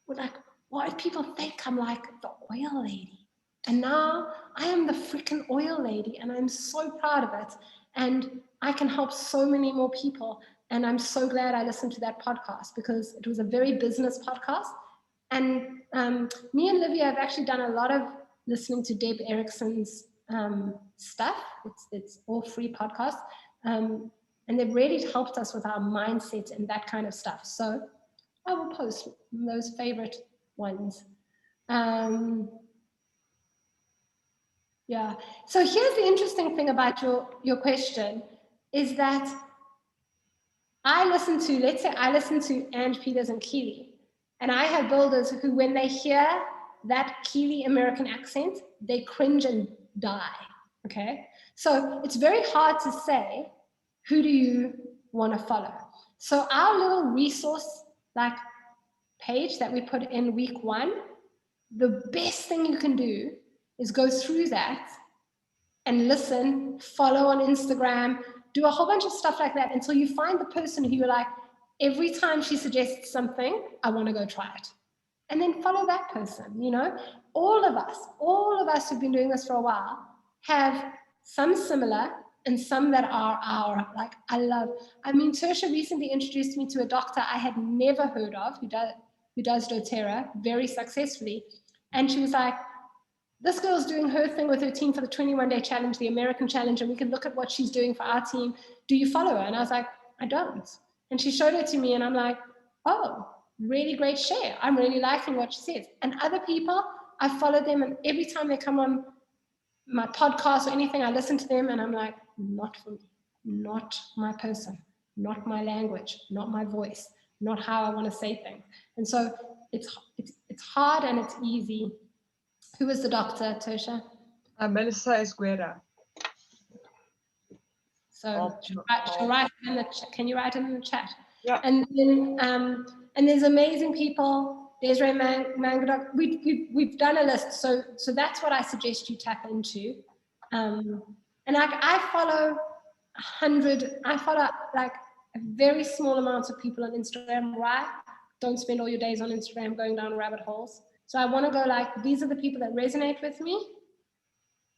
what if people think I'm like the oil lady? And now I am the freaking oil lady, and I'm so proud of it. And I can help so many more people. And I'm so glad I listened to that podcast, because it was a very business podcast. And me and Livia have actually done a lot of listening to Deb Erickson's stuff. It's all free podcasts. And they've really helped us with our mindset and that kind of stuff. So I will post those favorite ones. Yeah. So here's the interesting thing about your question is that let's say I listen to Ange Peters and Keely, and I have builders who, when they hear that Keely American accent, they cringe and die. Okay. So it's very hard to say, who do you want to follow? So our little resource page that we put in week 1, the best thing you can do is go through that and listen, follow on Instagram, do a whole bunch of stuff like that until you find the person who you're like, every time she suggests something, I want to go try it. And then follow that person, you know? All of us who've been doing this for a while have some similar and some that are our, Tertia recently introduced me to a doctor I had never heard of who does Doterra very successfully. And she was like, this girl's doing her thing with her team for the 21-day challenge, the American challenge, and we can look at what she's doing for our team. Do you follow her? And I was like, I don't. And she showed it to me, and I'm like, oh, really great share. I'm really liking what she says. And other people, I follow them, and every time they come on my podcast or anything, I listen to them, and I'm like, not for me, not my person, not my language, not my voice, not how I want to say things. And so it's hard and it's easy. Who was the doctor, Tertia? Melissa Esguera. So she'll write it in the chat. Can you write it in the chat? Yeah. And then and there's amazing people. Desiree Mangadok. We've done a list. So that's what I suggest you tap into. And I follow 100. I follow like a very small amount of people on Instagram. Right? Don't spend all your days on Instagram going down rabbit holes. So I want to go like, these are the people that resonate with me,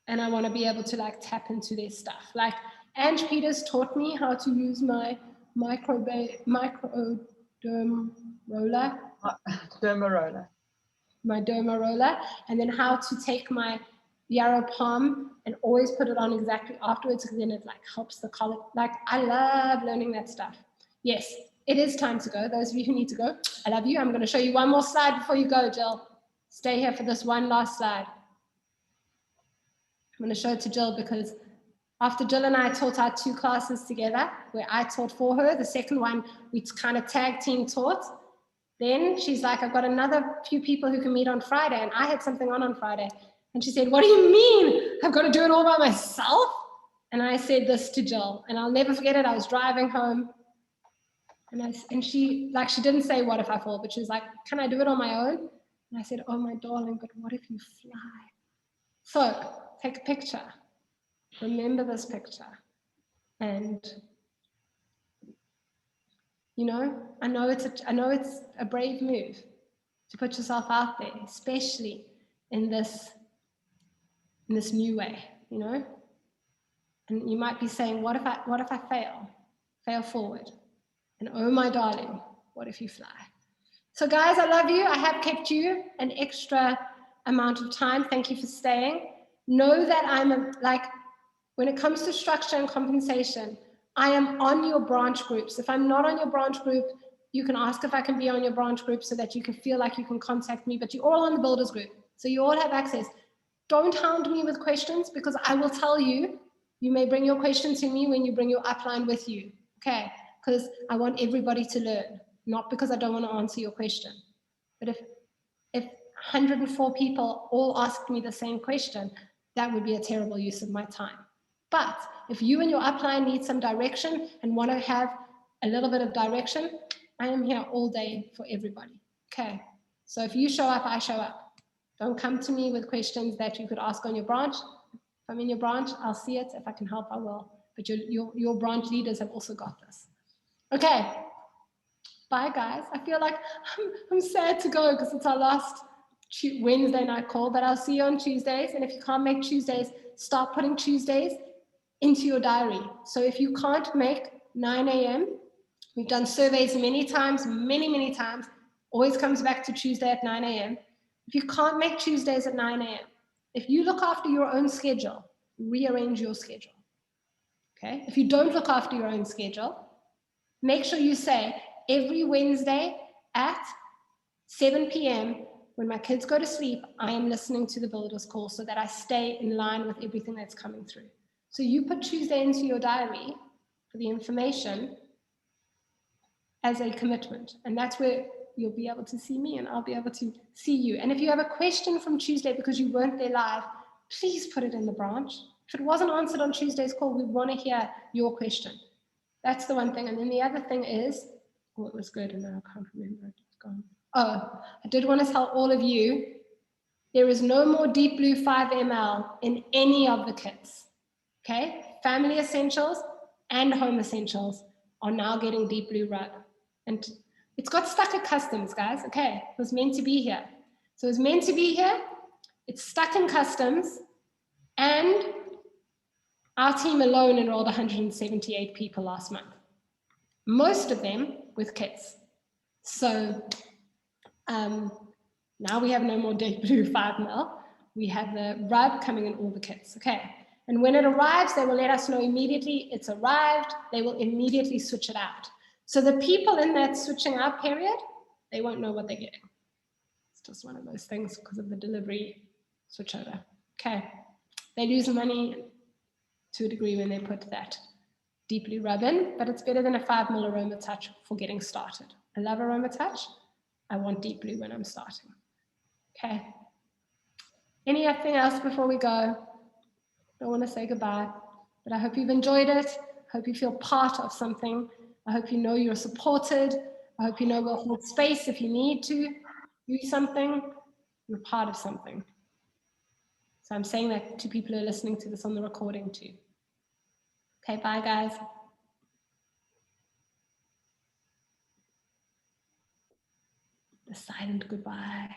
and I want to be able to like tap into their stuff. Like Ange Peters taught me how to use my microderm roller. My derma roller, and then how to take my yarrow palm and always put it on exactly afterwards, because then it like helps the color. Like I love learning that stuff. Yes, it is time to go. Those of you who need to go, I love you. I'm going to show you one more slide before you go, Jill. Stay here for this one last slide. I'm going to show it to Jill because after Jill and I taught our 2 classes together, where I taught for her, the second one we kind of tag team taught. Then she's like, I've got another few people who can meet on Friday, and I had something on Friday. And she said, what do you mean? I've got to do it all by myself? And I said this to Jill, and I'll never forget it. I was driving home, and she didn't say, what if I fall? But she was like, can I do it on my own? And I said, oh, my darling, but what if you fly? So take a picture. Remember this picture. And, you know, I know it's a brave move to put yourself out there, especially in this new way, you know. And you might be saying, what if I fail forward? And oh my darling, what if you fly? So guys, I love you. I have kept you an extra amount of time. Thank you for staying. Know that when it comes to structure and compensation, I am on your branch groups. If I'm not on your branch group, you can ask if I can be on your branch group so that you can feel like you can contact me, but you're all on the builders group. So you all have access. Don't hound me with questions, because I will tell you, you may bring your question to me when you bring your upline with you, okay? Because I want everybody to learn, not because I don't want to answer your question. But if 104 people all asked me the same question, that would be a terrible use of my time. But if you and your upline need some direction and want to have a little bit of direction, I am here all day for everybody, okay? So if you show up, I show up. Don't come to me with questions that you could ask on your branch. If I'm in your branch, I'll see it. If I can help, I will. But your branch leaders have also got this. Okay, bye guys. I feel like I'm sad to go because it's our last Wednesday night call, but I'll see you on Tuesdays. And if you can't make Tuesdays, start putting Tuesdays into your diary. So if you can't make 9 a.m., we've done surveys many times, many times, always comes back to Tuesday at 9 a.m. If you can't make Tuesdays at 9 a.m., if you look after your own schedule, rearrange your schedule, okay? If you don't look after your own schedule, make sure you say, every Wednesday at 7 p.m., when my kids go to sleep, I am listening to the builders call so that I stay in line with everything that's coming through. So you put Tuesday into your diary for the information as a commitment. And that's where you'll be able to see me and I'll be able to see you. And if you have a question from Tuesday because you weren't there live, please put it in the branch. If it wasn't answered on Tuesday's call, we want to hear your question. That's the one thing. And then the other thing is, oh, it was good and now I can't remember it. It's gone. Oh, I did want to tell all of you, there is no more Deep Blue 5 ml in any of the kits. Okay? Family Essentials and Home Essentials are now getting Deep Blue Rub. And it's got stuck at customs, guys. Okay, it was meant to be here. So it was meant to be here. It's stuck in customs. And our team alone enrolled 178 people last month. Most of them with kits. So now we have no more Deep Blue 5 ml. We have the rub coming in all the kits. Okay. And when it arrives, they will let us know immediately it's arrived. They will immediately switch it out. So the people in that switching out period, they won't know what they're getting. It's just one of those things because of the delivery switchover. Okay. They lose money to a degree when they put that Deep Blue rub in, but it's better than a 5 ml Aroma Touch for getting started. I love Aroma Touch. I want Deep Blue when I'm starting. Okay. Anything else before we go? Don't want to say goodbye, but I hope you've enjoyed it. I hope you feel part of something. I hope you know you're supported. I hope you know we'll hold space if you need to do something. You're part of something. So I'm saying that to people who are listening to this on the recording too. Okay, bye guys. The silent goodbye.